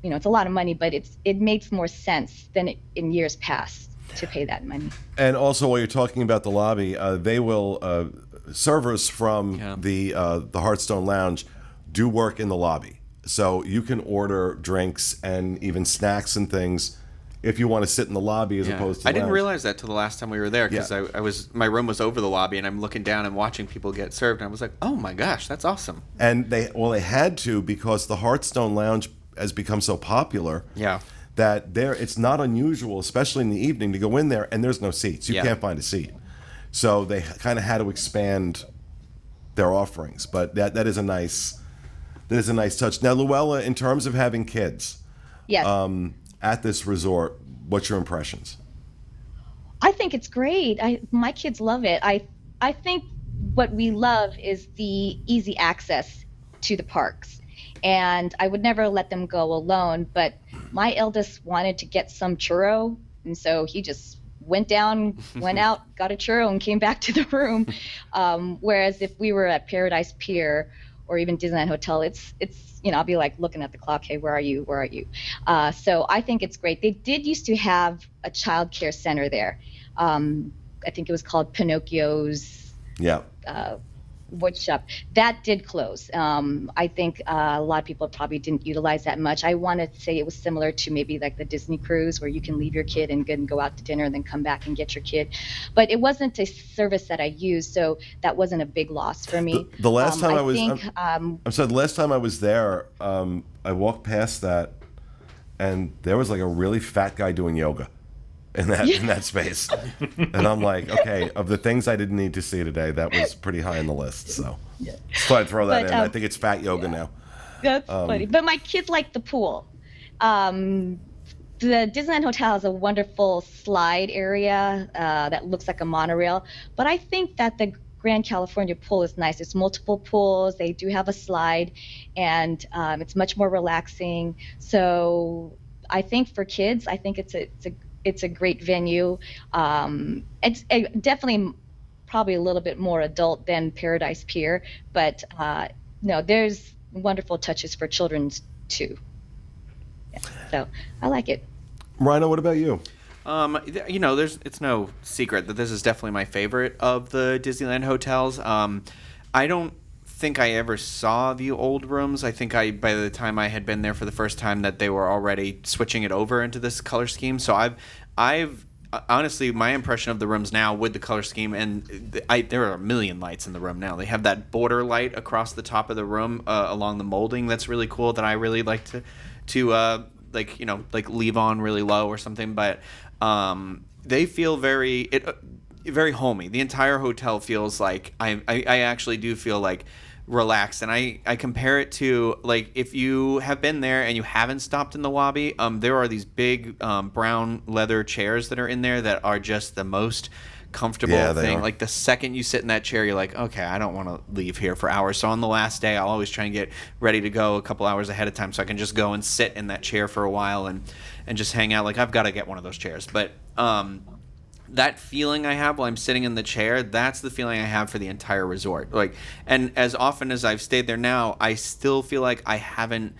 it's a lot of money, but it makes more sense than in years past to pay that money. And also, while you're talking about the lobby, they will servers from the Hearthstone Lounge do work in the lobby, so you can order drinks and even snacks and things if you want to sit in the lobby as opposed to. I didn't realize that till the last time we were there, because my room was over the lobby, and I'm looking down and watching people get served, and I was like, oh my gosh, that's awesome. And they had to, because the Hearthstone Lounge has become so popular. Yeah. That it's not unusual, especially in the evening, to go in there and there's no seats. You can't find a seat. So they kind of had to expand their offerings. But that is a nice touch. Now, Luella, in terms of having kids, yes, at this resort, what's your impressions? I think it's great. My kids love it. I think what we love is the easy access to the parks. And I would never let them go alone, but my eldest wanted to get some churro, and so he just went out, got a churro, and came back to the room. Whereas if we were at Paradise Pier or even Disneyland Hotel, it's I'll be like looking at the clock, hey, where are you? So I think it's great. They did used to have a child care center there. I think it was called Pinocchio's. Yeah. Wood shop that did close. I think a lot of people probably didn't utilize that much. I want to say it was similar to maybe like the Disney cruise, where you can leave your kid and go out to dinner and then come back and get your kid. But it wasn't a service that I used, so that wasn't a big loss for me. The last time I'm sorry. The last time I was there, I walked past that, and there was like a really fat guy doing yoga in that space. And I'm like, okay, of the things I didn't need to see today, that was pretty high on the list. So I'd throw that in. I think it's fat yoga now. That's funny. But my kids like the pool. The Disneyland Hotel has a wonderful slide area that looks like a monorail. But I think that the Grand California pool is nice. It's multiple pools. They do have a slide, and it's much more relaxing. So I think for kids, I think it's a great venue. It's definitely probably a little bit more adult than Paradise Pier, but no, there's wonderful touches for children too. Yeah, so I like it. Rhino, what about you? It's no secret that this is definitely my favorite of the Disneyland hotels. I don't think I ever saw the old rooms. I think by the time I had been there for the first time, that they were already switching it over into this color scheme. So I've honestly, my impression of the rooms now with the color scheme, and there are a million lights in the room now. They have that border light across the top of the room along the molding. That's really cool. That I really like to leave on really low or something. But they feel very homey. The entire hotel feels like I actually do feel like relaxed, and I compare it to, like, if you have been there and you haven't stopped in the lobby, there are these big brown leather chairs that are in there that are just the most comfortable thing. Like, the second you sit in that chair, you're like, okay, I don't want to leave here for hours. So on the last day, I'll always try and get ready to go a couple hours ahead of time so I can just go and sit in that chair for a while and just hang out. Like, I've got to get one of those chairs. But that feeling I have while I'm sitting in the chair, that's the feeling I have for the entire resort. Like, and as often as I've stayed there now, I still feel like I haven't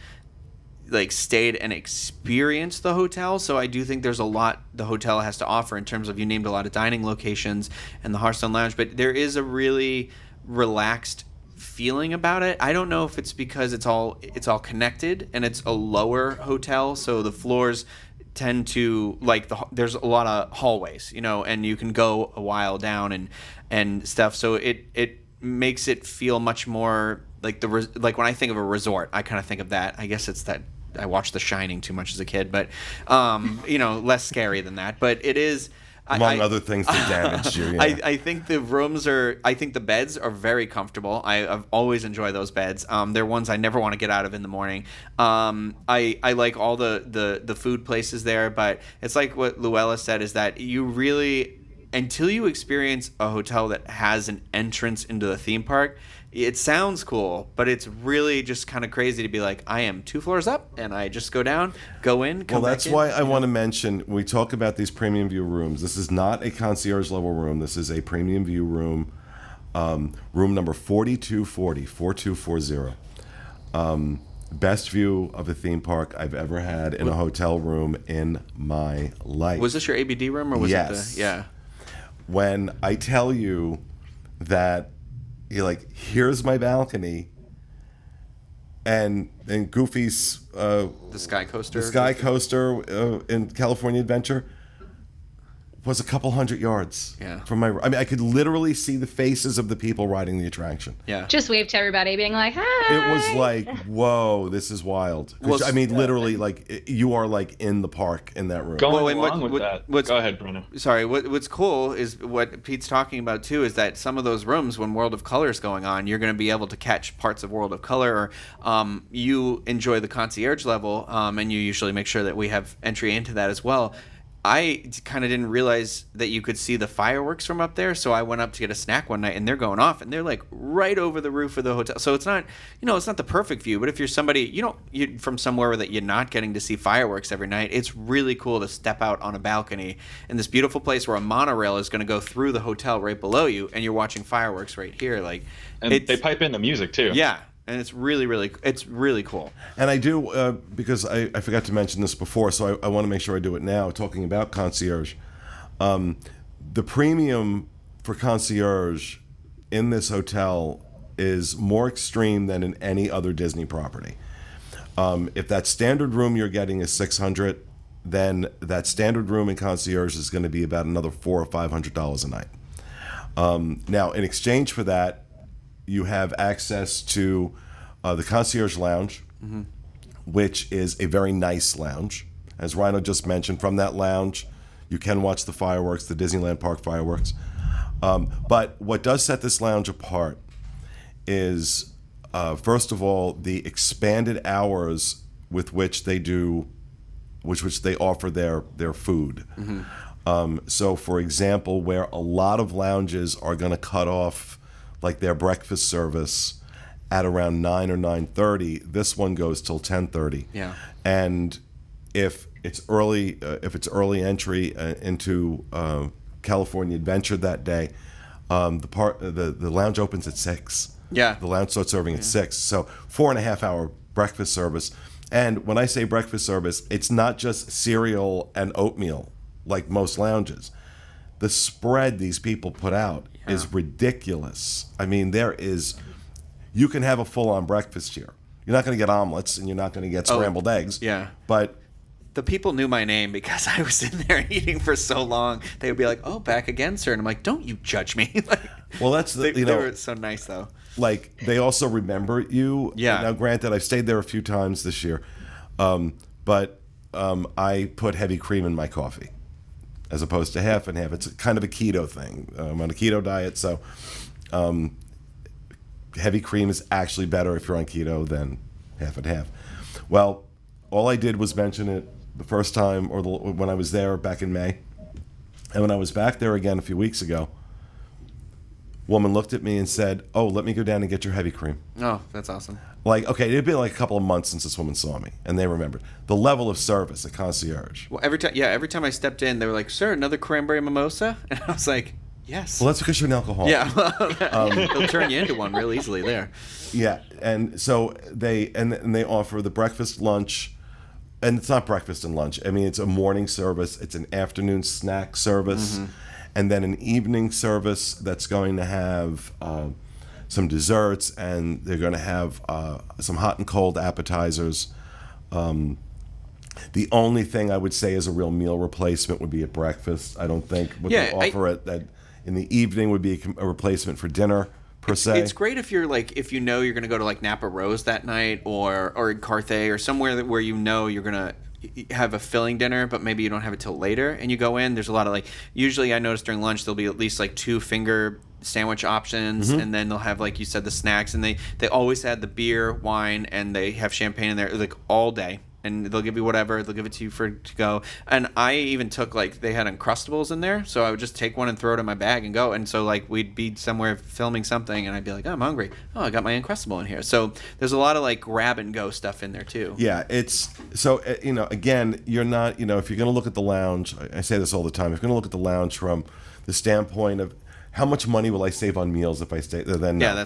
like stayed and experienced the hotel. So I do think there's a lot the hotel has to offer in terms of, you named a lot of dining locations and the Hearthstone Lounge, but there is a really relaxed feeling about it. I don't know if it's because it's all connected and it's a lower hotel, so the floors tend to, like, there's a lot of hallways, you know, and you can go a while down and stuff, so it makes it feel much more like like when I think of a resort, I kind of think of that. I guess it's that I watched The Shining too much as a kid, but you know, less scary than that. But it is, among other things that damaged you. Yeah. I think the beds are very comfortable. I've always enjoyed those beds. They're ones I never want to get out of in the morning. I like all the food places there, but it's like what Luella said, is that you really, until you experience a hotel that has an entrance into the theme park, it sounds cool, but it's really just kind of crazy to be like, I am 2 floors up, and I just go down, go in, come back in. Well, that's why I want to mention, when we talk about these premium view rooms, this is not a concierge level room. This is a premium view room, room number 4240. Best view of a theme park I've ever had in a hotel room in my life. Was this your ABD room, or was it the... Yeah. When I tell you that, you're like, here's my balcony, and Goofy's the Sky Coaster. The Sky Coaster in California Adventure was a couple hundred yards from my. I mean, I could literally see the faces of the people riding the attraction. Yeah, just wave to everybody, being like, "Hi." It was like, whoa, this is wild. Well, I mean, literally, like, you are like in the park in that room. Going along with that. Go ahead, Bruno. Sorry. What's cool is what Pete's talking about too. Is that some of those rooms, when World of Color is going on, you're going to be able to catch parts of World of Color, or you enjoy the concierge level, and you usually make sure that we have entry into that as well. I kind of didn't realize that you could see the fireworks from up there, so I went up to get a snack one night, and they're going off, and they're like right over the roof of the hotel. So it's not, it's not the perfect view, but if you're somebody, you're from somewhere that you're not getting to see fireworks every night, it's really cool to step out on a balcony in this beautiful place where a monorail is going to go through the hotel right below you, and you're watching fireworks right here. And they pipe in the music too. Yeah. And it's really cool. And I do, because I forgot to mention this before, so I want to make sure I do it now, talking about concierge. The premium for concierge in this hotel is more extreme than in any other Disney property. If that standard room you're getting is $600, then that standard room in concierge is going to be about another $400 or $500 a night. Now, in exchange for that, you have access to the concierge lounge, which is a very nice lounge. As Rhino just mentioned, from that lounge, you can watch the fireworks, the Disneyland Park fireworks. But what does set this lounge apart is, first of all, the expanded hours with which they offer their food. So, for example, where a lot of lounges are going to cut off like their breakfast service at around 9 or 9:30, this one goes till 10:30. Yeah. And if it's early entry into California Adventure that day, the lounge opens at 6. Yeah. The lounge starts serving at 6. So 4.5 hour breakfast service. And when I say breakfast service, it's not just cereal and oatmeal like most lounges. The spread these people put out is ridiculous. I mean, you can have a full-on breakfast here. You're not going to get omelets, and you're not going to get scrambled eggs. Yeah. But the people knew my name because I was in there eating for so long. They would be like, "Oh, back again, sir," and I'm like, "Don't you judge me." Well, that's they were so nice, though. Like, they also remember you. Yeah. Now, granted, I've stayed there a few times this year, but I put heavy cream in my coffee as opposed to half and half. It's kind of a keto thing. I'm on a keto diet, so heavy cream is actually better if you're on keto than half and half. Well, all I did was mention it the first time, or when I was there back in May. And when I was back there again a few weeks ago, woman looked at me and said, "Oh, let me go down and get your heavy cream." Oh, that's awesome. Like, okay, it'd been like a couple of months since this woman saw me, and they remembered the level of service at concierge. Well, every time I stepped in, they were like, "Sir, another cranberry mimosa?" And I was like, "Yes." Well, that's because you're an alcoholic. Yeah, they'll turn you into one real easily there. Yeah, and so they offer the breakfast, lunch, and it's not breakfast and lunch. I mean, it's a morning service, it's an afternoon snack service, and then an evening service that's going to have some desserts, and they're going to have some hot and cold appetizers. The only thing I would say is a real meal replacement would be at breakfast. I don't think what they offer that in the evening would be a replacement for dinner. It's great if you're if you know you're going to go to Napa Rose that night or Carthay or somewhere where you know you're going to have a filling dinner, but maybe you don't have it till later, and you go in. There's a lot of usually I notice during lunch there'll be at least 2 finger sandwich options, and then they'll have, like you said, the snacks, and they always add the beer, wine, and they have champagne in there all day. And they'll give you whatever. They'll give it to you to go. And I even took they had Uncrustables in there, so I would just take one and throw it in my bag and go. And so we'd be somewhere filming something, and I'd be like, "Oh, I'm hungry. Oh, I got my Uncrustable in here." So there's a lot of grab and go stuff in there too. Yeah, it's so again, you're not if you're going to look at the lounge. I say this all the time. If you're going to look at the lounge from the standpoint of how much money will I save on meals if I stay there, then no.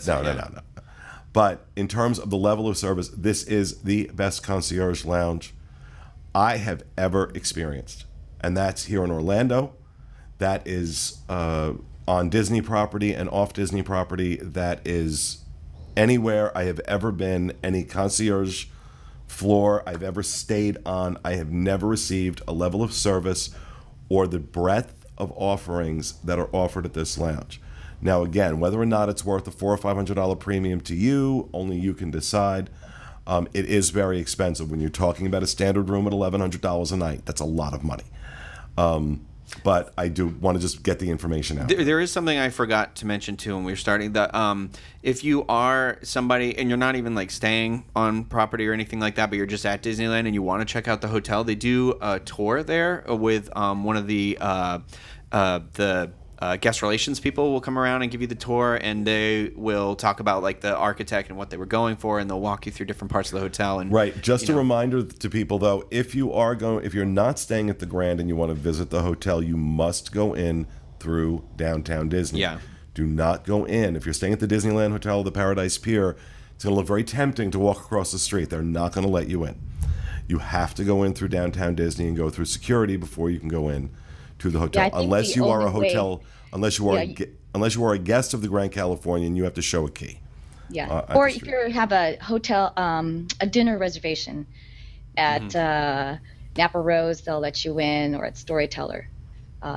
But in terms of the level of service, this is the best concierge lounge I have ever experienced. And that's here in Orlando. That is on Disney property and off Disney property. That is anywhere I have ever been, any concierge floor I've ever stayed on. I have never received a level of service or the breadth of offerings that are offered at this lounge. Now, again, whether or not it's worth a $400 or $500 premium to you, only you can decide. It is very expensive when you're talking about a standard room at $1,100 a night. That's a lot of money. But I do want to just get the information out. There is something I forgot to mention too when we were starting. That if you are somebody and you're not even staying on property or anything like that, but you're just at Disneyland and you want to check out the hotel, they do a tour there with one of the guest relations people will come around and give you the tour, and they will talk about the architect and what they were going for, and they'll walk you through different parts of the hotel. And right, just a reminder to people though, if you're not staying at the Grand and you want to visit the hotel, you must go in through downtown Disney. Yeah. Do not go in. If you're staying at the Disneyland Hotel, the Paradise Pier, it's going to look very tempting to walk across the street. They're not going to let you in. You have to go in through downtown Disney and go through security before you can go in to the hotel, unless you are a hotel, unless you are a guest of the Grand Californian, you have to show a key. Yeah, or if you have a hotel, a dinner reservation at Napa Rose, they'll let you in, or at Storyteller,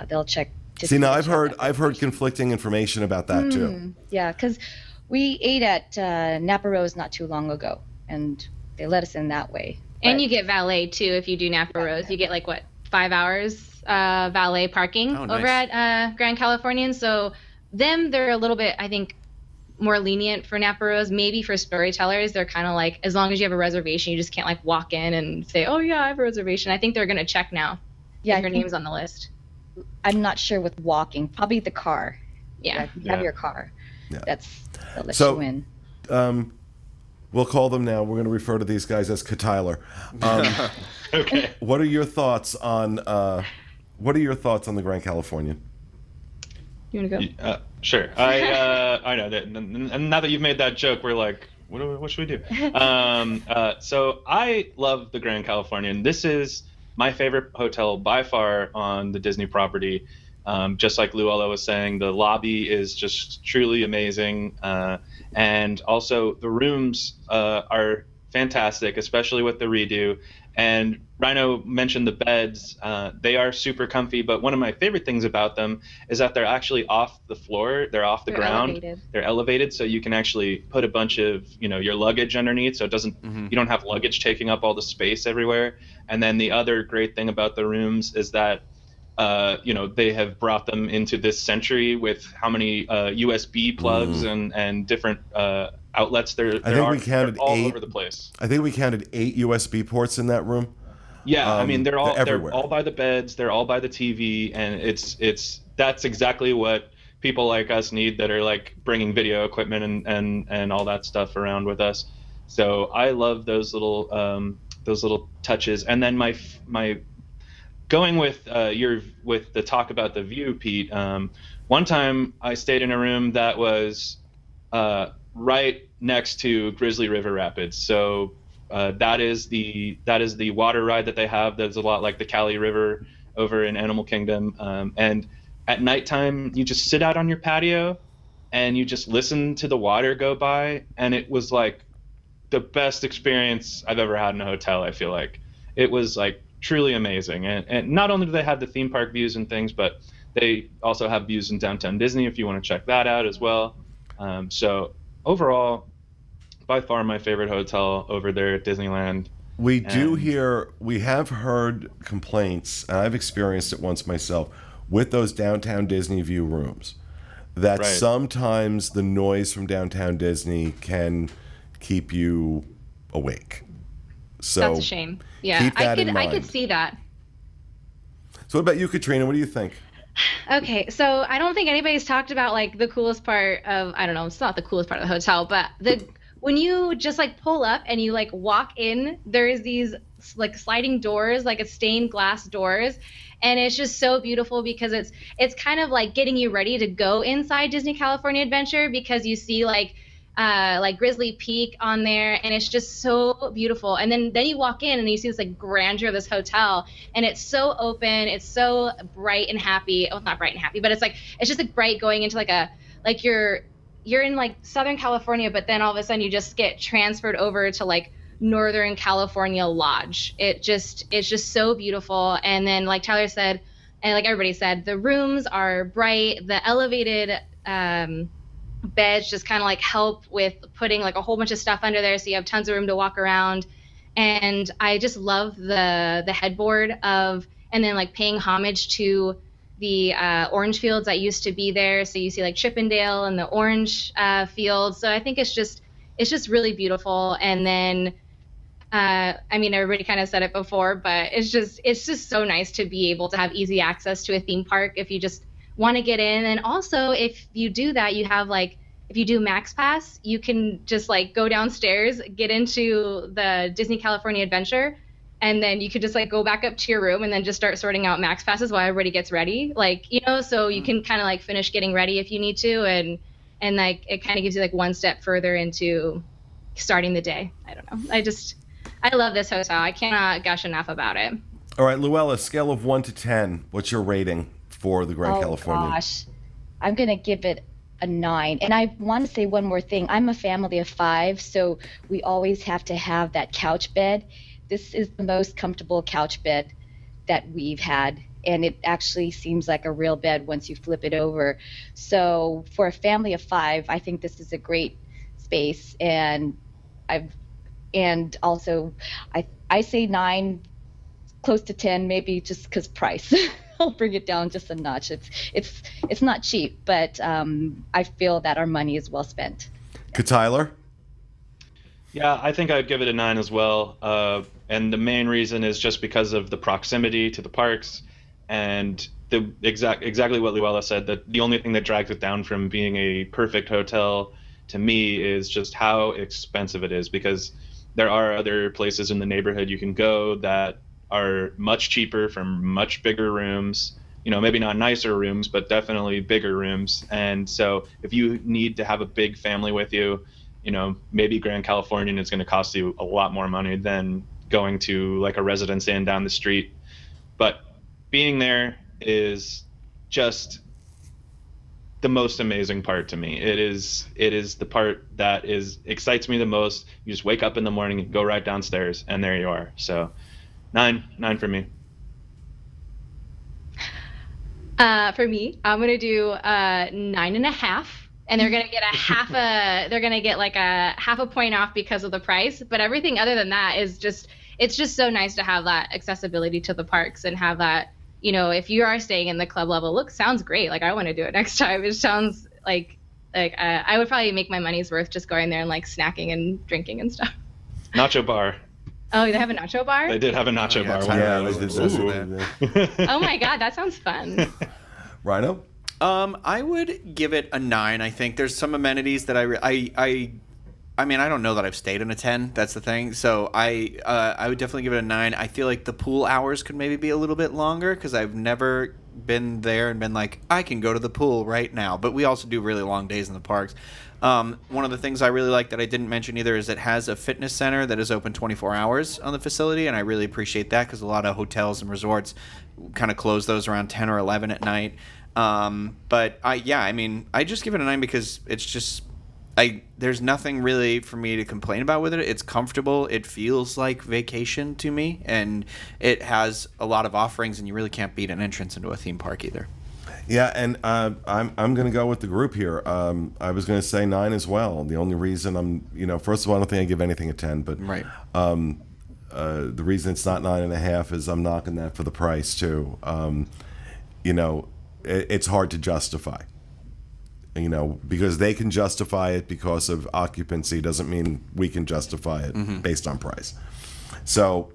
they'll check. See, now I've heard conflicting information about that too. Yeah, because we ate at Napa Rose not too long ago, and they let us in that way. And you get valet too if you do Napa Rose. You get 5 hours valet parking over at Grand Californian. So they're a little bit, I think, more lenient for Napa Rose. Maybe for Storytellers, they're kind of as long as you have a reservation, you just can't walk in and say, "Oh yeah, I have a reservation." I think they're going to check now. Yeah, your name's on the list. I'm not sure with walking. Probably the car. Yeah. You have your car. Yeah. They'll let you in. We'll call them now. We're going to refer to these guys as Tyler. Okay. What are your thoughts on the Grand Californian? You want to go? Sure. I know that. And now that you've made that joke, we're like, what should we do? So I love the Grand Californian. This is my favorite hotel by far on the Disney property. Just like Luella was saying, the lobby is just truly amazing. And also the rooms are fantastic, especially with the redo. And Rhino mentioned the beds. They are super comfy, but one of my favorite things about them is that they're actually off the floor. They're off the ground. Elevated. They're elevated, so you can actually put a bunch of, your luggage underneath, so it doesn't, you don't have luggage taking up all the space everywhere. And then the other great thing about the rooms is that they have brought them into this century with how many USB plugs and different outlets there They're all 8 over the place. I think we counted 8 USB ports in that room. Yeah, I mean they're everywhere. all by the beds, they're all by the TV, and that's exactly what people like us need that are like bringing video equipment and all that stuff around with us. So I love those little touches. And then my going with the talk about the view, Pete. One time I stayed in a room that was right next to Grizzly River Rapids. So that is the water ride that they have. That's a lot like the Cali River over in Animal Kingdom. And at nighttime, you just sit out on your patio and you just listen to the water go by. And it was like the best experience I've ever had in a hotel. I feel like it was like truly amazing. And not only do they have the theme park views and things, but they also have views in downtown Disney if you want to check that out as well. So overall, by far my favorite hotel over there at Disneyland. We have heard complaints, and I've experienced it once myself, with those downtown Disney view rooms, that sometimes the noise from downtown Disney can keep you awake. So that's a shame. Yeah, I could see that. So what about you, Katrina? What do you think? Okay, so I don't think anybody's talked about like the coolest part of, I don't know, it's not the coolest part of the hotel, but when you just like pull up and you like walk in, there's these like sliding doors, like it's stained glass doors, and it's just so beautiful because it's kind of like getting you ready to go inside Disney California Adventure, because you see like Grizzly Peak on there, and it's just so beautiful. And then you walk in and you see this like grandeur of this hotel, and it's so open, it's so bright and happy. Well, not bright and happy, but it's just like bright going into like you're in like Southern California, but then all of a sudden you just get transferred over to like Northern California Lodge. It's just so beautiful. And then like Tyler said, and like everybody said, the rooms are bright. The elevated beds just kind of like help with putting like a whole bunch of stuff under there, so you have tons of room to walk around. And I just love the headboard and then like paying homage to the orange fields that used to be there. So you see like Chippendale and the orange fields. So I think it's just really beautiful. And then I mean, everybody kind of said it before, but it's just so nice to be able to have easy access to a theme park if you just want to get in. And also, if you do that, you have like, if you do Max Pass, you can just like go downstairs, get into the Disney California Adventure, and then you could just like go back up to your room and then just start sorting out Max Passes while everybody gets ready. Like, so you can kind of like finish getting ready if you need to, and like it kind of gives you like one step further into starting the day. I don't know. I love this hotel. I cannot gush enough about it. All right, Luella, scale of 1 to 10, what's your rating for the Grand Californian? Oh gosh, I'm gonna give it a 9. And I want to say one more thing. I'm a family of 5, so we always have to have that couch bed. This is the most comfortable couch bed that we've had, and it actually seems like a real bed once you flip it over. So for a family of 5, I think this is a great space. And also I say 9, close to 10, maybe just because price. I'll bring it down just a notch. It's not cheap, but I feel that our money is well spent. Tyler? Yeah, I think I'd give it a 9 as well. And the main reason is just because of the proximity to the parks, and the exactly what Luella said, that the only thing that drags it down from being a perfect hotel to me is just how expensive it is, because there are other places in the neighborhood you can go that are much cheaper for much bigger rooms, maybe not nicer rooms, but definitely bigger rooms. And so if you need to have a big family with you, maybe Grand Californian is going to cost you a lot more money than going to like a Residence Inn down the street. But being there is just the most amazing part to me. It is the part that excites me the most. You just wake up in the morning and go right downstairs, and there you are. So 9 for me. For me, I'm gonna do 9.5, and they're gonna get like a half a point off because of the price. But everything other than that is it's just so nice to have that accessibility to the parks and have that if you are staying in the club level, sounds great. Like, I want to do it next time. It sounds like I would probably make my money's worth just going there and like snacking and drinking and stuff. Nacho bar. Oh, they have a nacho bar? They did have a nacho bar. Oh my God, that sounds fun. Rhino? I would give it a 9. I think there's some amenities that I mean, I don't know that I've stayed in a 10. That's the thing. So I would definitely give it a 9. I feel like the pool hours could maybe be a little bit longer because I've never been there and been like, I can go to the pool right now. But we also do really long days in the parks. One of the things I really like that I didn't mention either is it has a fitness center that is open 24 hours on the facility, and I really appreciate that because a lot of hotels and resorts kind of close those around 10 or 11 at night. But I just give it a 9 because it's just there's nothing really for me to complain about with it. It's comfortable. It feels like vacation to me, and it has a lot of offerings, and you really can't beat an entrance into a theme park either. Yeah, and I'm going to go with the group here. I was going to say 9 as well. The only reason first of all, I don't think I give anything a 10, but right. The reason it's not 9.5 is I'm knocking that for the price too. It's hard to justify. Because they can justify it because of occupancy doesn't mean we can justify it based on price. So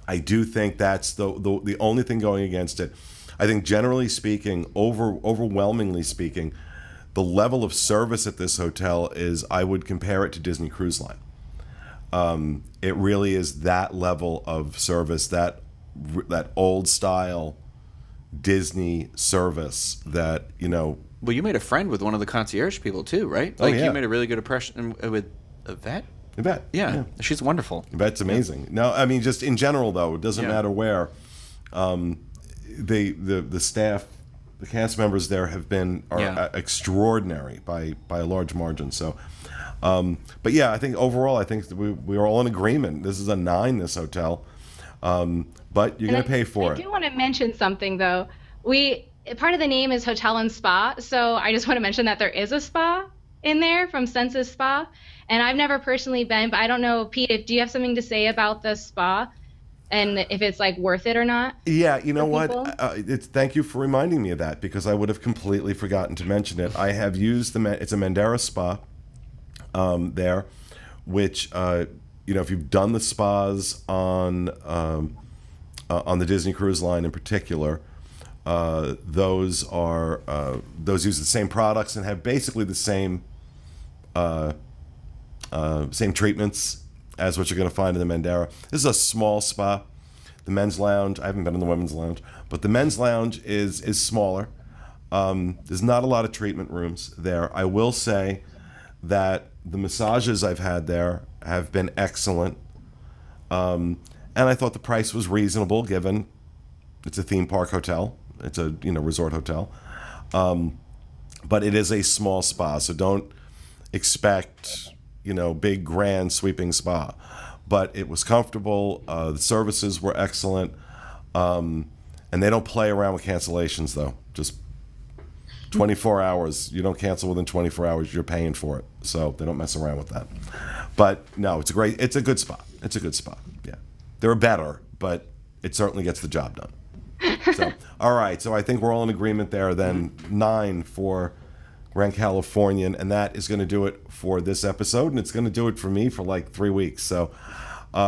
I do think that's the only thing going against it. I think generally speaking, overwhelmingly speaking, the level of service at this hotel is, I would compare it to Disney Cruise Line. It really is that level of service, that old style Disney service that, Well, you made a friend with one of the concierge people too, right? Oh, yeah. You made a really good impression with Yvette? Yvette. Yeah. She's wonderful. Yvette's amazing. Yeah. No, I mean, just in general, though, it doesn't matter where. The staff, the cast members there are extraordinary by a large margin. So, but yeah, I think overall, we are all in agreement. This is a 9, this hotel. But you're going to pay for it. I do want to mention something, though. Part of the name is Hotel and Spa, so I just want to mention that there is a spa in there from Senses Spa, and I've never personally been, but I don't know, Pete, do you have something to say about the spa and if it's like worth it or not? Yeah, you know what? Thank you for reminding me of that because I would have completely forgotten to mention it. I have used it's a Mandara spa there, which if you've done the spas on the Disney Cruise Line in particular. Those use the same products and have basically the same treatments as what you're going to find in the Mandara. This is a small spa. The men's lounge, I haven't been in the women's lounge, but the men's lounge is smaller. There's not a lot of treatment rooms there. I will say that the massages I've had there have been excellent. And I thought the price was reasonable given it's a theme park hotel. It's a resort hotel, but it is a small spa, so don't expect big grand sweeping spa. But it was comfortable. The services were excellent, and they don't play around with cancellations though. Just 24 hours. You don't cancel within 24 hours. You're paying for it, so they don't mess around with that. But no, it's a good spa. It's a good spa. Yeah, there are better, but it certainly gets the job done. So, all right. So I think we're all in agreement there. Then 9 for Grand Californian, and that is going to do it for this episode, and it's going to do it for me for like 3 weeks. So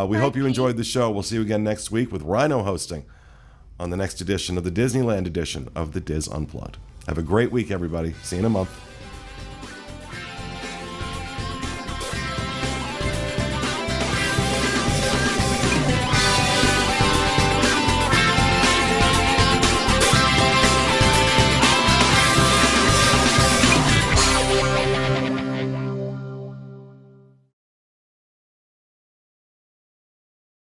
we hope you enjoyed the show. We'll see you again next week with Rhino hosting on the next edition of the Disneyland edition of the DIS Unplugged. Have a great week, everybody. See you in a month.